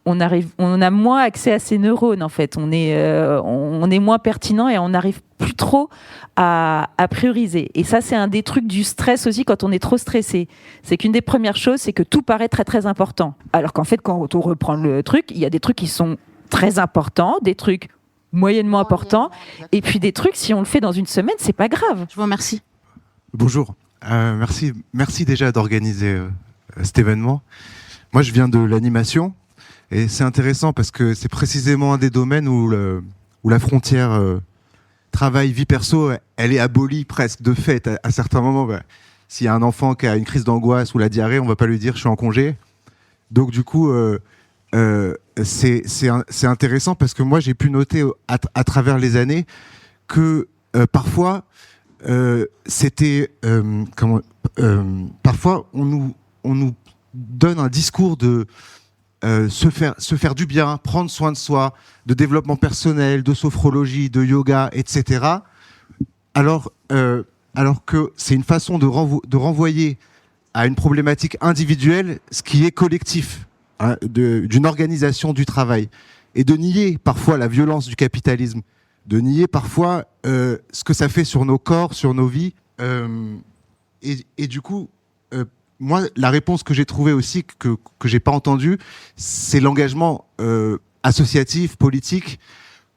C: on a moins accès à ces neurones en fait. On est moins pertinent et on n'arrive plus trop à prioriser. Et ça, c'est un des trucs du stress aussi quand on est trop stressé. C'est qu'une des premières choses, c'est que tout paraît très très important. Alors qu'en fait, quand on reprend le truc, il y a des trucs qui sont très importants, des trucs moyennement importants, et puis des trucs, si on le fait dans une semaine, c'est pas grave.
H: Je vous remercie.
I: Bonjour. Merci déjà d'organiser cet événement. Moi, je viens de l'animation. Et c'est intéressant parce que c'est précisément un des domaines où la frontière travail-vie perso, elle est abolie presque de fait. À certains moments, s'il y a un enfant qui a une crise d'angoisse ou la diarrhée, on ne va pas lui dire « je suis en congé ». Donc du coup, c'est intéressant parce que moi, j'ai pu noter à travers les années que parfois, parfois on nous donne un discours de se faire du bien, prendre soin de soi, de développement personnel, de sophrologie, de yoga, etc. Alors que c'est une façon de renvoyer à une problématique individuelle ce qui est collectif, hein, d'une organisation du travail, et de nier parfois la violence du capitalisme, de nier parfois ce que ça fait sur nos corps, sur nos vies. Et du coup, moi, la réponse que j'ai trouvée aussi, que j'ai pas entendue, c'est l'engagement associatif, politique,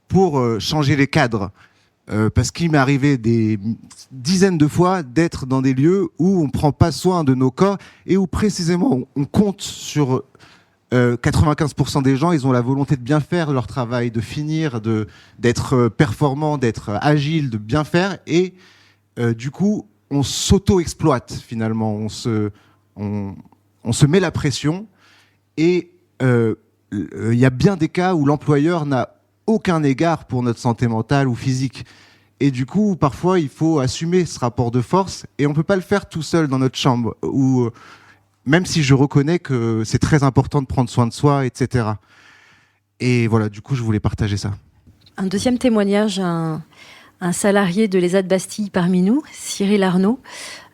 I: pour changer les cadres. Parce qu'il m'est arrivé des dizaines de fois d'être dans des lieux où on prend pas soin de nos corps et où précisément on compte sur 95% des gens, ils ont la volonté de bien faire leur travail, de finir, d'être performant, d'être agile, de bien faire, et du coup on s'auto-exploite finalement, on se met la pression, et il y a bien des cas où l'employeur n'a aucun égard pour notre santé mentale ou physique. Et du coup, parfois, il faut assumer ce rapport de force, et on peut pas le faire tout seul dans notre chambre, ou même si je reconnais que c'est très important de prendre soin de soi, etc. Et voilà, du coup, je voulais partager ça.
A: Un deuxième témoignage, un salarié de l'ESAT Bastille parmi nous, Cyril Arnaud,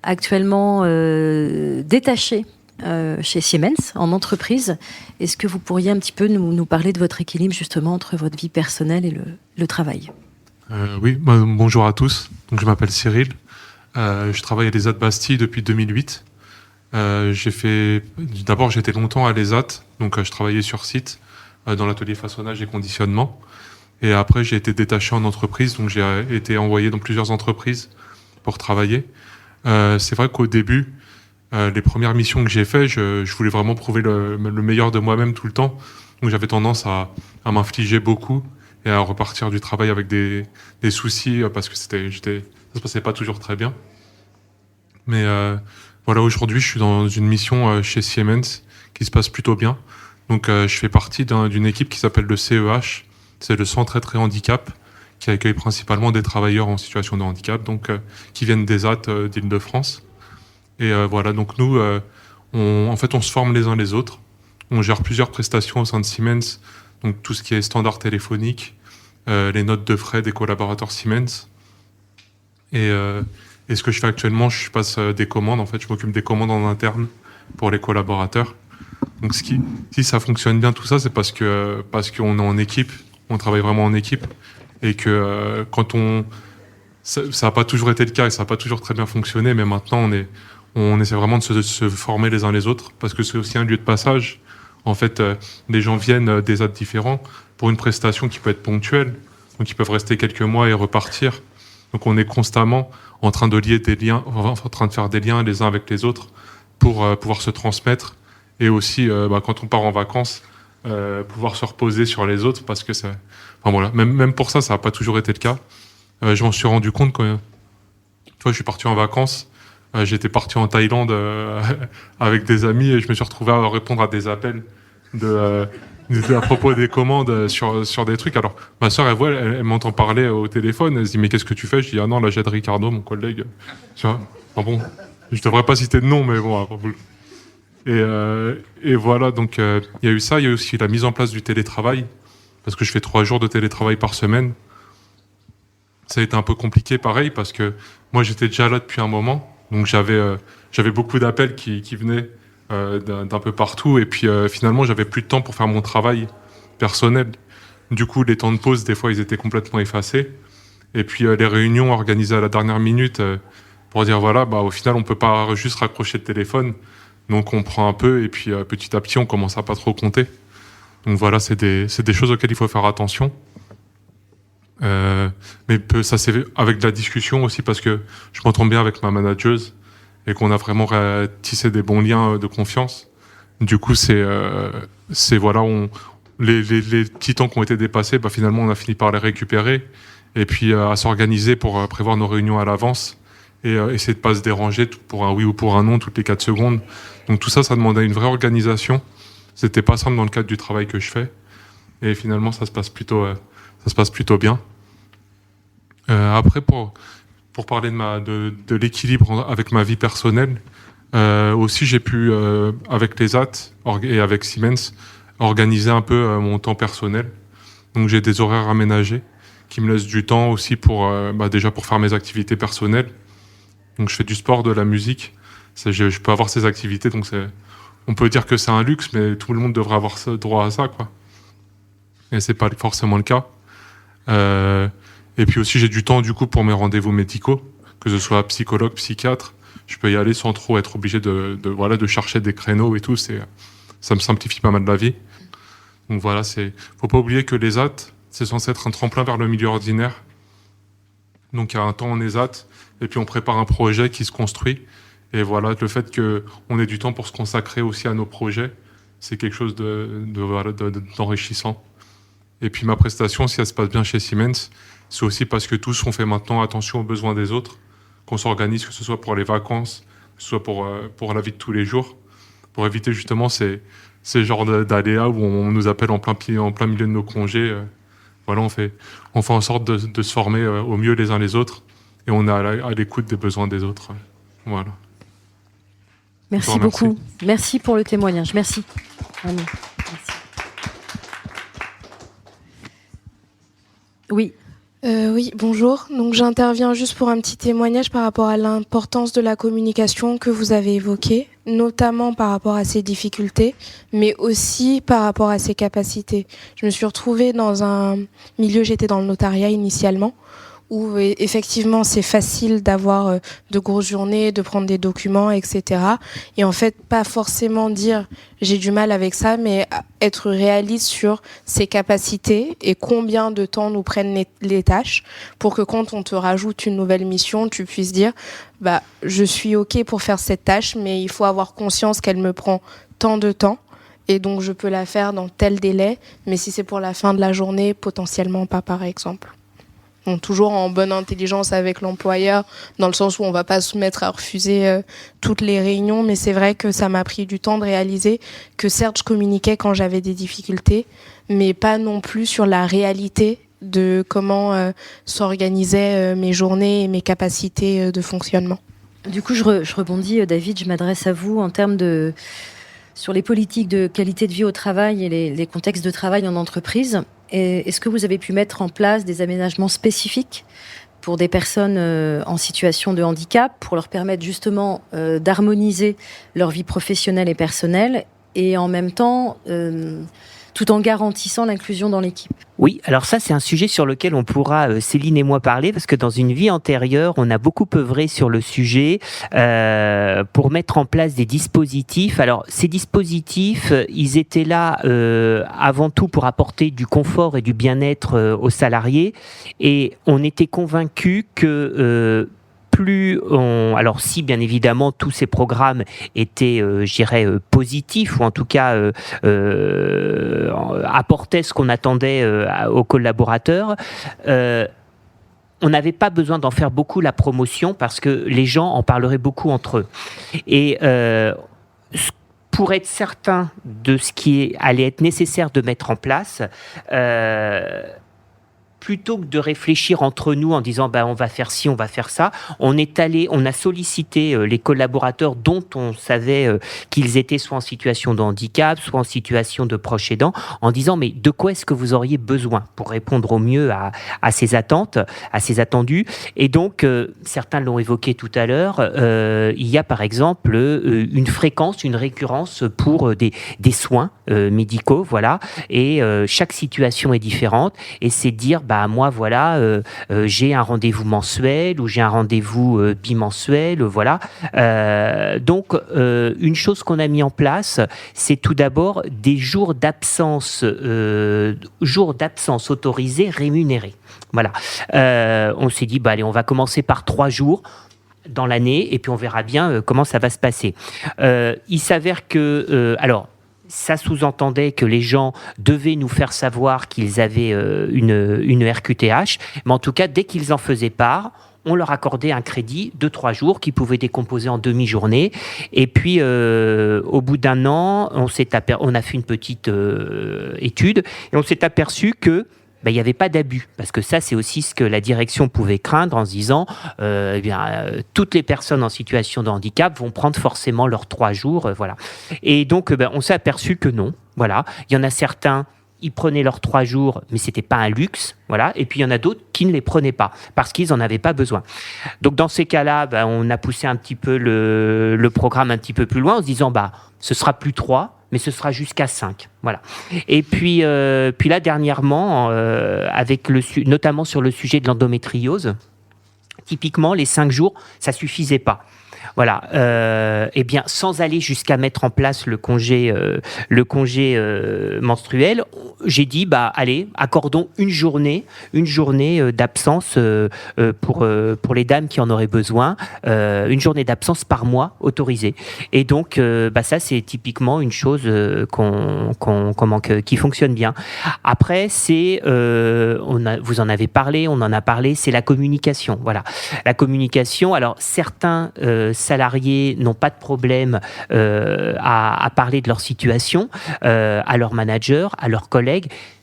A: actuellement détaché chez Siemens en entreprise. Est-ce que vous pourriez un petit peu nous parler de votre équilibre justement entre votre vie personnelle et le travail?
J: Oui, bonjour à tous. Donc, je m'appelle Cyril. Je travaille à l'ESAT Bastille depuis 2008. D'abord, j'étais longtemps à l'ESAT, donc je travaillais sur site dans l'atelier façonnage et conditionnement. Et après, j'ai été détaché en entreprise, donc j'ai été envoyé dans plusieurs entreprises pour travailler. C'est vrai qu'au début, les premières missions que j'ai faites, je voulais vraiment prouver le meilleur de moi-même tout le temps. Donc j'avais tendance à m'infliger beaucoup et à repartir du travail avec des soucis parce que ça se passait pas toujours très bien. Mais voilà, aujourd'hui, je suis dans une mission chez Siemens qui se passe plutôt bien. Donc je fais partie d'une équipe qui s'appelle le CEH. C'est le Centre Aide et Handicap, qui accueille principalement des travailleurs en situation de handicap, donc qui viennent des ZAT d'Île-de-France. Et voilà, donc nous, on se forme les uns les autres. On gère plusieurs prestations au sein de Siemens, donc tout ce qui est standard téléphonique, les notes de frais des collaborateurs Siemens. Et ce que je fais actuellement, je passe des commandes. En fait, je m'occupe des commandes en interne pour les collaborateurs. Donc si ça fonctionne bien tout ça, c'est parce qu'on est en équipe. On travaille vraiment en équipe et que ça n'a pas toujours été le cas et ça n'a pas toujours très bien fonctionné, mais maintenant on essaie vraiment de se former les uns les autres parce que c'est aussi un lieu de passage. En fait, les gens viennent des ZAT différents pour une prestation qui peut être ponctuelle, donc ils peuvent rester quelques mois et repartir. Donc on est constamment en train de lier des liens, en train de faire des liens les uns avec les autres pour pouvoir se transmettre et aussi quand on part en vacances, pouvoir se reposer sur les autres parce que même pour ça n'a pas toujours été le cas. Je m'en suis rendu compte quand je suis parti en vacances. J'étais parti en Thaïlande avec des amis et je me suis retrouvé à répondre à des appels à propos des commandes sur des trucs. Alors ma soeur elle m'entend parler au téléphone, elle se dit mais qu'est-ce que tu fais? Je dis ah non, là j'aide Ricardo, mon collègue. Tu vois, bon, je devrais pas citer de nom, mais bon. Et voilà, donc il y a eu ça, il y a eu aussi la mise en place du télétravail, parce que je fais 3 jours de télétravail par semaine. Ça a été un peu compliqué, pareil, parce que moi j'étais déjà là depuis un moment, donc j'avais beaucoup d'appels qui venaient d'un peu partout, et puis finalement j'avais plus de temps pour faire mon travail personnel. Du coup, les temps de pause, des fois, ils étaient complètement effacés. Et puis les réunions organisées à la dernière minute pour dire voilà, au final, on peut pas juste raccrocher le téléphone. Donc on prend un peu et puis petit à petit on commence à pas trop compter. Donc voilà, c'est des choses auxquelles il faut faire attention. Mais ça c'est avec de la discussion aussi parce que je m'entends bien avec ma manageuse et qu'on a vraiment tissé des bons liens de confiance. Du coup c'est voilà, les petits temps qui ont été dépassés, finalement on a fini par les récupérer et puis à s'organiser pour prévoir nos réunions à l'avance. Et essayer de pas se déranger pour un oui ou pour un non toutes les 4 secondes. Donc tout ça demandait une vraie organisation. C'était pas simple dans le cadre du travail que je fais. Et finalement, ça se passe plutôt bien. Après, pour parler de l'équilibre avec ma vie personnelle, aussi j'ai pu, avec les ZAT et avec Siemens, organiser un peu mon temps personnel. Donc j'ai des horaires aménagés qui me laissent du temps aussi déjà pour faire mes activités personnelles. Donc je fais du sport, de la musique, je peux avoir ces activités, donc on peut dire que c'est un luxe, mais tout le monde devrait avoir droit à ça, quoi. Et c'est pas forcément le cas. Et puis aussi j'ai du temps du coup pour mes rendez-vous médicaux, que ce soit psychologue, psychiatre, je peux y aller sans trop être obligé de chercher des créneaux et tout, ça me simplifie pas mal la vie. Donc voilà, faut pas oublier que les ZAT, c'est censé être un tremplin vers le milieu ordinaire. Donc il y a un temps en ESAT, et puis on prépare un projet qui se construit. Et voilà, le fait qu'on ait du temps pour se consacrer aussi à nos projets, c'est quelque chose d'enrichissant. Et puis ma prestation, si elle se passe bien chez Siemens, c'est aussi parce que tous on fait maintenant attention aux besoins des autres, qu'on s'organise, que ce soit pour les vacances, que ce soit pour la vie de tous les jours, pour éviter justement ces genres d'aléas où on nous appelle en plein milieu de nos congés. Voilà, on fait en sorte de se former au mieux les uns les autres et on est à l'écoute des besoins des autres. Voilà.
A: Merci beaucoup. Merci pour le témoignage. Merci. Merci. Oui.
K: Oui, bonjour. Donc j'interviens juste pour un petit témoignage par rapport à l'importance de la communication que vous avez évoquée, notamment par rapport à ses difficultés, mais aussi par rapport à ses capacités. Je me suis retrouvée dans un milieu, j'étais dans le notariat initialement, où effectivement c'est facile d'avoir de grosses journées, de prendre des documents, etc. Et en fait, pas forcément dire j'ai du mal avec ça, mais être réaliste sur ses capacités et combien de temps nous prennent les tâches pour que quand on te rajoute une nouvelle mission, tu puisses dire je suis OK pour faire cette tâche, mais il faut avoir conscience qu'elle me prend tant de temps. Et donc je peux la faire dans tel délai, mais si c'est pour la fin de la journée, potentiellement pas par exemple. Donc, toujours en bonne intelligence avec l'employeur, dans le sens où on va pas se mettre à refuser toutes les réunions, mais c'est vrai que ça m'a pris du temps de réaliser que certes je communiquais quand j'avais des difficultés, mais pas non plus sur la réalité de comment s'organisaient mes journées et mes capacités de fonctionnement.
A: Du coup, je rebondis, David, je m'adresse à vous en termes sur les politiques de qualité de vie au travail et les contextes de travail en entreprise. Est-ce que vous avez pu mettre en place des aménagements spécifiques pour des personnes en situation de handicap, pour leur permettre justement d'harmoniser leur vie professionnelle et personnelle, et en même temps, tout en garantissant l'inclusion dans l'équipe?
F: Oui, alors ça c'est un sujet sur lequel on pourra, Céline et moi, parler, parce que dans une vie antérieure, on a beaucoup œuvré sur le sujet pour mettre en place des dispositifs. Alors ces dispositifs, ils étaient là avant tout pour apporter du confort et du bien-être aux salariés, et on était convaincus que alors si bien évidemment tous ces programmes étaient, je dirais, positifs, ou en tout cas apportaient ce qu'on attendait aux collaborateurs, on n'avait pas besoin d'en faire beaucoup la promotion, parce que les gens en parleraient beaucoup entre eux. Et pour être certain de ce qui allait être nécessaire de mettre en place, plutôt que de réfléchir entre nous en disant on va faire ci, on va faire ça, on a sollicité les collaborateurs dont on savait qu'ils étaient soit en situation de handicap, soit en situation de proche aidant, en disant mais de quoi est-ce que vous auriez besoin pour répondre au mieux à ces attentes, à ces attendus. Et donc certains l'ont évoqué tout à l'heure, il y a par exemple une fréquence, une récurrence pour des soins médicaux, voilà, et chaque situation est différente, et c'est dire moi voilà, j'ai un rendez-vous mensuel ou j'ai un rendez-vous bimensuel, voilà. Donc une chose qu'on a mis en place, c'est tout d'abord des jours d'absence autorisés rémunérés. Voilà. On s'est dit allez, on va commencer par 3 jours dans l'année, et puis on verra bien comment ça va se passer. Il s'avère que ça sous-entendait que les gens devaient nous faire savoir qu'ils avaient une RQTH, mais en tout cas, dès qu'ils en faisaient part, on leur accordait un crédit de 3 jours qu'ils pouvaient décomposer en demi-journée. Et puis, au bout d'1 an, on a fait une petite étude, et on s'est aperçu que il n'y avait pas d'abus, parce que ça c'est aussi ce que la direction pouvait craindre, en se disant toutes les personnes en situation de handicap vont prendre forcément leurs 3 jours, voilà. Et donc on s'est aperçu que non, voilà. Il y en a certains, ils prenaient leurs 3 jours, mais c'était pas un luxe, voilà. Et puis il y en a d'autres qui ne les prenaient pas parce qu'ils en avaient pas besoin. Donc dans ces cas-là, on a poussé un petit peu le programme un petit peu plus loin, en se disant ce sera plus 3, mais ce sera jusqu'à 5, voilà. Et puis là dernièrement, notamment sur le sujet de l'endométriose, typiquement les 5 jours, ça suffisait pas. Voilà, eh bien, sans aller jusqu'à mettre en place le congé menstruel, j'ai dit allez, accordons une journée d'absence pour les dames qui en auraient besoin, une journée d'absence par mois autorisée. Et donc ça c'est typiquement une chose qui fonctionne bien. Après c'est vous en avez parlé, on en a parlé, c'est la communication. Voilà, la communication. Alors certains salariés n'ont pas de problème à parler de leur situation à leur manager, à leurs collègues.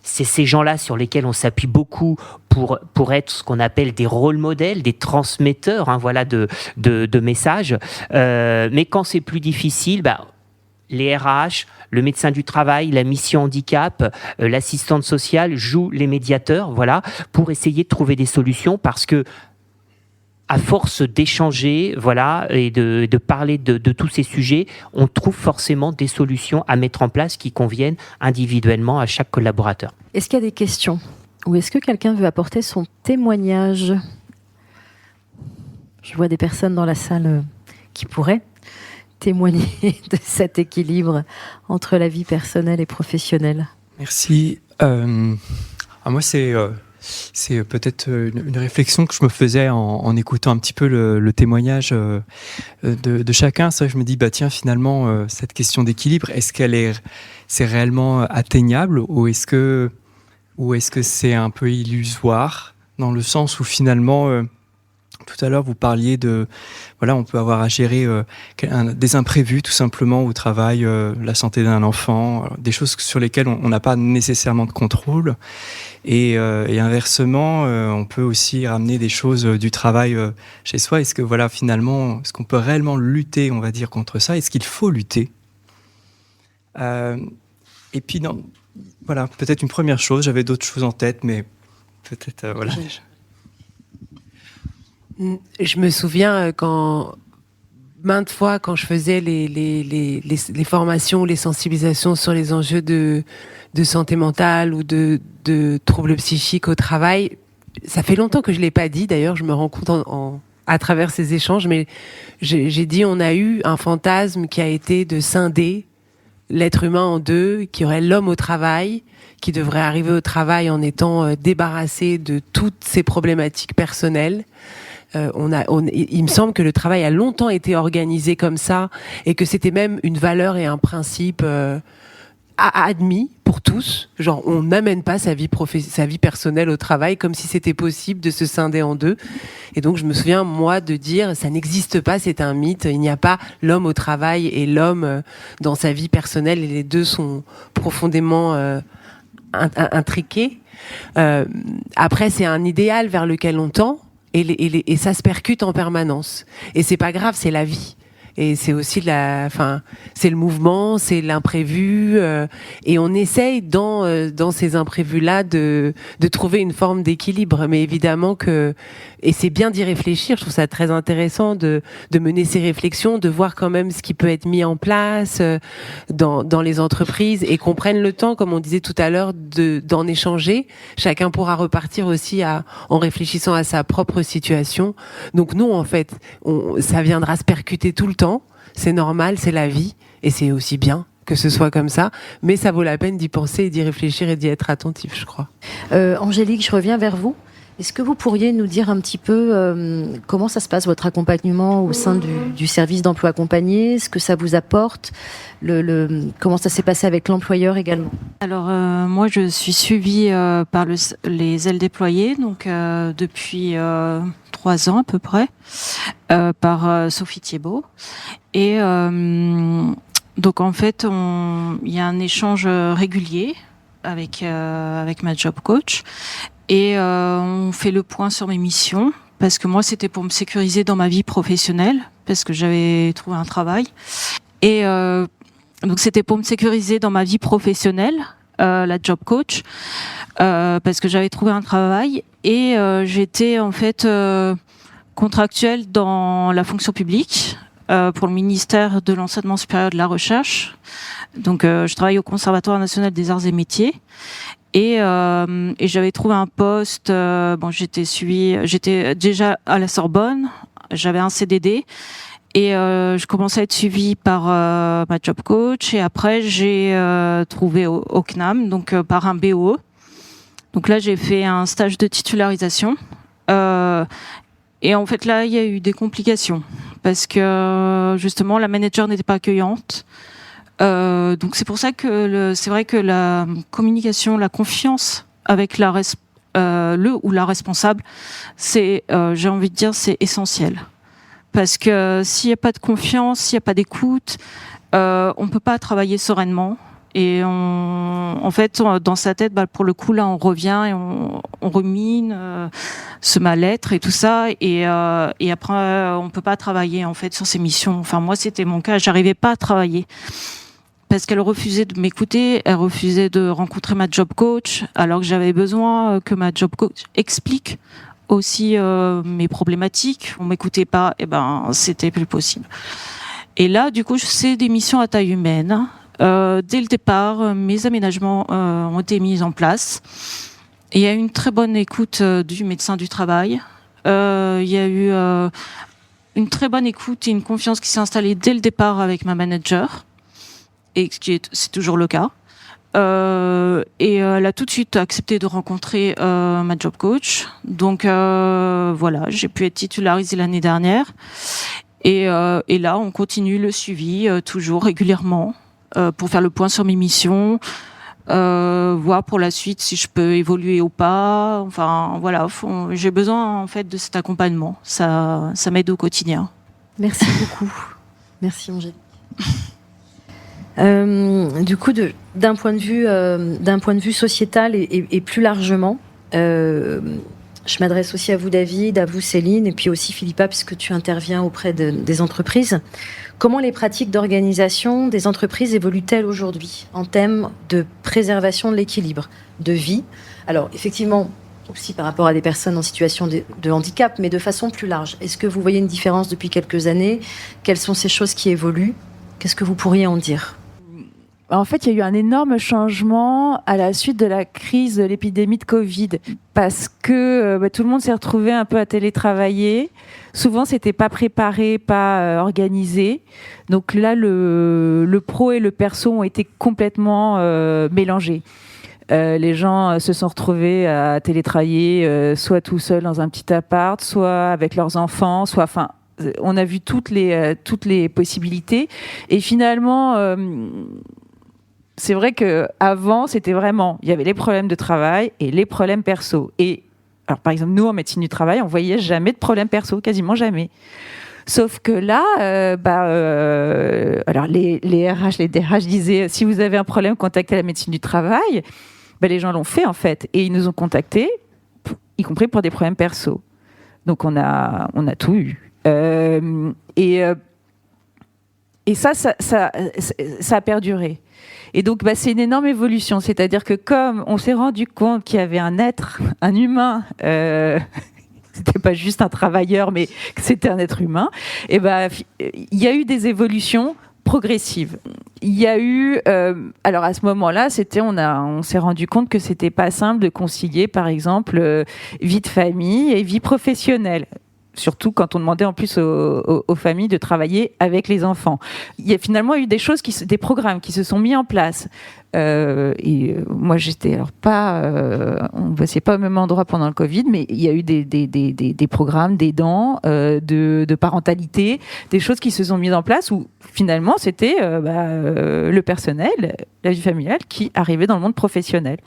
F: C'est ces gens-là sur lesquels on s'appuie beaucoup pour être ce qu'on appelle des rôle modèles, des transmetteurs, voilà, de messages. Mais quand c'est plus difficile, les RH, le médecin du travail, la mission handicap, l'assistante sociale jouent les médiateurs, voilà, pour essayer de trouver des solutions, parce que à force d'échanger, voilà, et de parler de tous ces sujets, on trouve forcément des solutions à mettre en place qui conviennent individuellement à chaque collaborateur.
A: Est-ce qu'il y a des questions? Ou est-ce que quelqu'un veut apporter son témoignage? Je vois des personnes dans la salle qui pourraient témoigner de cet équilibre entre la vie personnelle et professionnelle.
L: Merci. Moi, c'est peut-être une réflexion que je me faisais en écoutant un petit peu le témoignage de chacun. C'est vrai que je me dis, tiens, finalement, cette question d'équilibre, est-ce c'est réellement atteignable, ou est-ce que c'est un peu illusoire, dans le sens où finalement, tout à l'heure, vous parliez on peut avoir à gérer des imprévus, tout simplement, au travail, la santé d'un enfant, des choses sur lesquelles on n'a pas nécessairement de contrôle. Et inversement, on peut aussi ramener des choses du travail chez soi. Est-ce que, finalement, est-ce qu'on peut réellement lutter, on va dire, contre ça? Est-ce qu'il faut lutter? Et puis, peut-être une première chose. J'avais d'autres choses en tête, mais peut-être, voilà.
D: Je me souviens maintes fois, quand je faisais les formations, les sensibilisations sur les enjeux de santé mentale ou de troubles psychiques au travail, ça fait longtemps que je l'ai pas dit, d'ailleurs, je me rends compte à travers ces échanges, mais j'ai dit, on a eu un fantasme qui a été de scinder l'être humain en deux, qui aurait l'homme au travail, qui devrait arriver au travail en étant débarrassé de toutes ses problématiques personnelles. Il me semble que le travail a longtemps été organisé comme ça, et que c'était même une valeur et un principe admis pour tous. Genre, on n'amène pas sa vie personnelle au travail, comme si c'était possible de se scinder en deux. Et donc, je me souviens, moi, de dire, ça n'existe pas, c'est un mythe. Il n'y a pas l'homme au travail et l'homme dans sa vie personnelle, et les deux sont profondément intriqués. Après, c'est un idéal vers lequel on tend. Et ça se percute en permanence. Et c'est pas grave, c'est la vie. Et c'est aussi c'est le mouvement, c'est l'imprévu, et on essaye dans ces imprévus-là de trouver une forme d'équilibre. Mais évidemment et c'est bien d'y réfléchir. Je trouve ça très intéressant de mener ces réflexions, de voir quand même ce qui peut être mis en place dans les entreprises, et qu'on prenne le temps, comme on disait tout à l'heure, d'en échanger. Chacun pourra repartir aussi en réfléchissant à sa propre situation. Donc nous, en fait, ça viendra se percuter tout le temps. C'est normal, c'est la vie, et c'est aussi bien que ce soit comme ça, mais ça vaut la peine d'y penser et d'y réfléchir et d'y être attentif, je crois.
A: Angélique, je reviens vers vous. Est-ce que vous pourriez nous dire un petit peu comment ça se passe, votre accompagnement au sein du service d'emploi accompagné, ce que ça vous apporte, comment ça s'est passé avec l'employeur également?
B: Alors, moi, je suis suivie par les ailes déployées, donc depuis 3 ans à peu près, par Sophie Thiebaud. Et donc, en fait, il y a un échange régulier avec ma job coach. Et on fait le point sur mes missions, parce que moi, c'était pour me sécuriser dans ma vie professionnelle, parce que j'avais trouvé un travail. Et donc, c'était pour me sécuriser dans ma vie professionnelle, la job coach, parce que j'avais trouvé un travail. Et j'étais en fait contractuelle dans la fonction publique, pour le ministère de l'Enseignement supérieur et de la Recherche. Donc, je travaille au Conservatoire national des arts et métiers. Et j'avais trouvé un poste. J'étais déjà à la Sorbonne. J'avais un CDD et je commençais à être suivie par ma job coach. Et après, j'ai trouvé au CNAM, donc par un BOE. Donc là, j'ai fait un stage de titularisation. Et en fait, là, il y a eu des complications parce que justement, la manager n'était pas accueillante. Donc c'est pour ça que c'est vrai que la communication, la confiance avec le ou la responsable, c'est, j'ai envie de dire, c'est essentiel. Parce que s'il n'y a pas de confiance, s'il n'y a pas d'écoute, on peut pas travailler sereinement. Et en fait, dans sa tête, pour le coup, là, on revient et on rumine ce mal-être et tout ça. Et après, on peut pas travailler en fait sur ces missions. Enfin, moi, c'était mon cas. J'arrivais pas à travailler. parce qu'elle refusait de m'écouter, elle refusait de rencontrer ma job coach, alors que j'avais besoin que ma job coach explique aussi mes problématiques. On m'écoutait pas, et c'était plus possible. Et là, du coup, c'est des missions à taille humaine. Dès le départ, mes aménagements ont été mis en place. Et il y a eu une très bonne écoute du médecin du travail. Il y a eu une très bonne écoute et une confiance qui s'est installée dès le départ avec ma manager. Et c'est toujours le cas. Et elle a tout de suite accepté de rencontrer ma job coach. Donc voilà, j'ai pu être titularisée l'année dernière. Et là, on continue le suivi toujours régulièrement pour faire le point sur mes missions, voir pour la suite si je peux évoluer ou pas. Enfin voilà, j'ai besoin en fait de cet accompagnement. Ça m'aide au quotidien.
A: Merci beaucoup. Merci Angélique. Du coup, d'un point de vue sociétal et plus largement, je m'adresse aussi à vous David, à vous Céline, et puis aussi Philippa, puisque tu interviens auprès des entreprises. Comment les pratiques d'organisation des entreprises évoluent-elles aujourd'hui en termes de préservation de l'équilibre de vie? Alors effectivement, aussi par rapport à des personnes en situation de handicap, mais de façon plus large. Est-ce que vous voyez une différence depuis quelques années? Quelles sont ces choses qui évoluent? Qu'est-ce que vous pourriez en dire?
C: En fait, il y a eu un énorme changement à la suite de la crise de l'épidémie de Covid, parce que tout le monde s'est retrouvé un peu à télétravailler. Souvent, c'était pas préparé, pas organisé. Donc là, le pro et le perso ont été complètement mélangés. Les gens se sont retrouvés à télétravailler, soit tout seuls dans un petit appart, soit avec leurs enfants, on a vu toutes les possibilités. Et finalement, c'est vrai qu'avant, c'était vraiment, il y avait les problèmes de travail et les problèmes perso. Et alors, par exemple, nous, en médecine du travail, on voyait jamais de problème perso, quasiment jamais. Sauf que là, alors les RH, les DRH disaient, si vous avez un problème, contactez la médecine du travail. Les gens l'ont fait, en fait. Et ils nous ont contactés, y compris pour des problèmes perso. Donc, on a tout eu. Et ça a perduré. Et donc, c'est une énorme évolution. C'est-à-dire que comme on s'est rendu compte qu'il y avait un être, un humain, c'était pas juste un travailleur, mais que c'était un être humain, et il y a eu des évolutions progressives. Il y a eu, alors à ce moment-là, on s'est rendu compte que c'était pas simple de concilier, par exemple, vie de famille et vie professionnelle. Surtout quand on demandait en plus aux familles de travailler avec les enfants. Il y a finalement eu des programmes qui se sont mis en place. Et moi, j'étais alors on ne bossait pas au même endroit pendant le Covid, mais il y a eu des programmes d'aidants, de parentalité, des choses qui se sont mises en place où finalement c'était le personnel, la vie familiale qui arrivait dans le monde professionnel.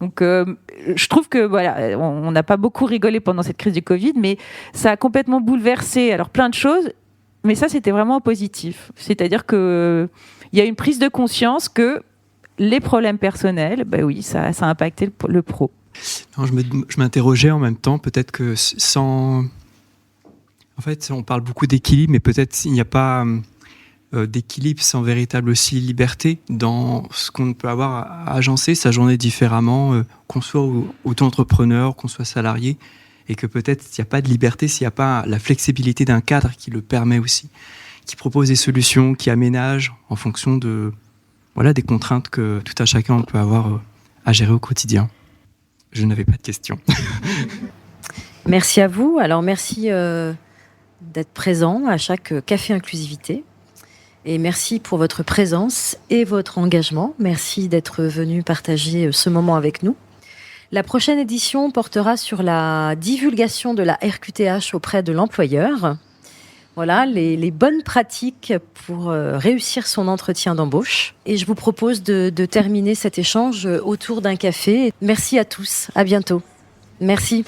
C: Donc, je trouve que voilà, on n'a pas beaucoup rigolé pendant cette crise du Covid, mais ça a complètement bouleversé alors plein de choses. Mais ça, c'était vraiment positif. C'est-à-dire que il y a une prise de conscience que les problèmes personnels, oui, ça a impacté le pro.
L: Non, je m'interrogeais en même temps, peut-être que en fait, on parle beaucoup d'équilibre, mais peut-être il n'y a pas d'équilibre sans véritable aussi liberté dans ce qu'on peut avoir à agencer sa journée différemment, qu'on soit auto-entrepreneur, qu'on soit salarié, et que peut-être il n'y a pas de liberté s'il n'y a pas la flexibilité d'un cadre qui le permet aussi, qui propose des solutions, qui aménage en fonction de des contraintes que tout un chacun peut avoir à gérer au quotidien. Je n'avais pas de questions.
A: Merci à vous. Alors merci d'être présent à chaque Café Inclusivité. Et merci pour votre présence et votre engagement. Merci d'être venu partager ce moment avec nous. La prochaine édition portera sur la divulgation de la RQTH auprès de l'employeur. Voilà, les bonnes pratiques pour réussir son entretien d'embauche. Et je vous propose de terminer cet échange autour d'un café. Merci à tous. À bientôt. Merci.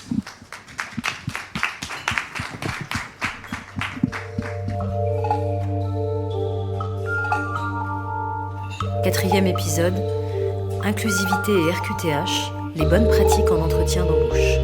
A: Quatrième épisode, Inclusivité et RQTH, les bonnes pratiques en entretien d'embauche.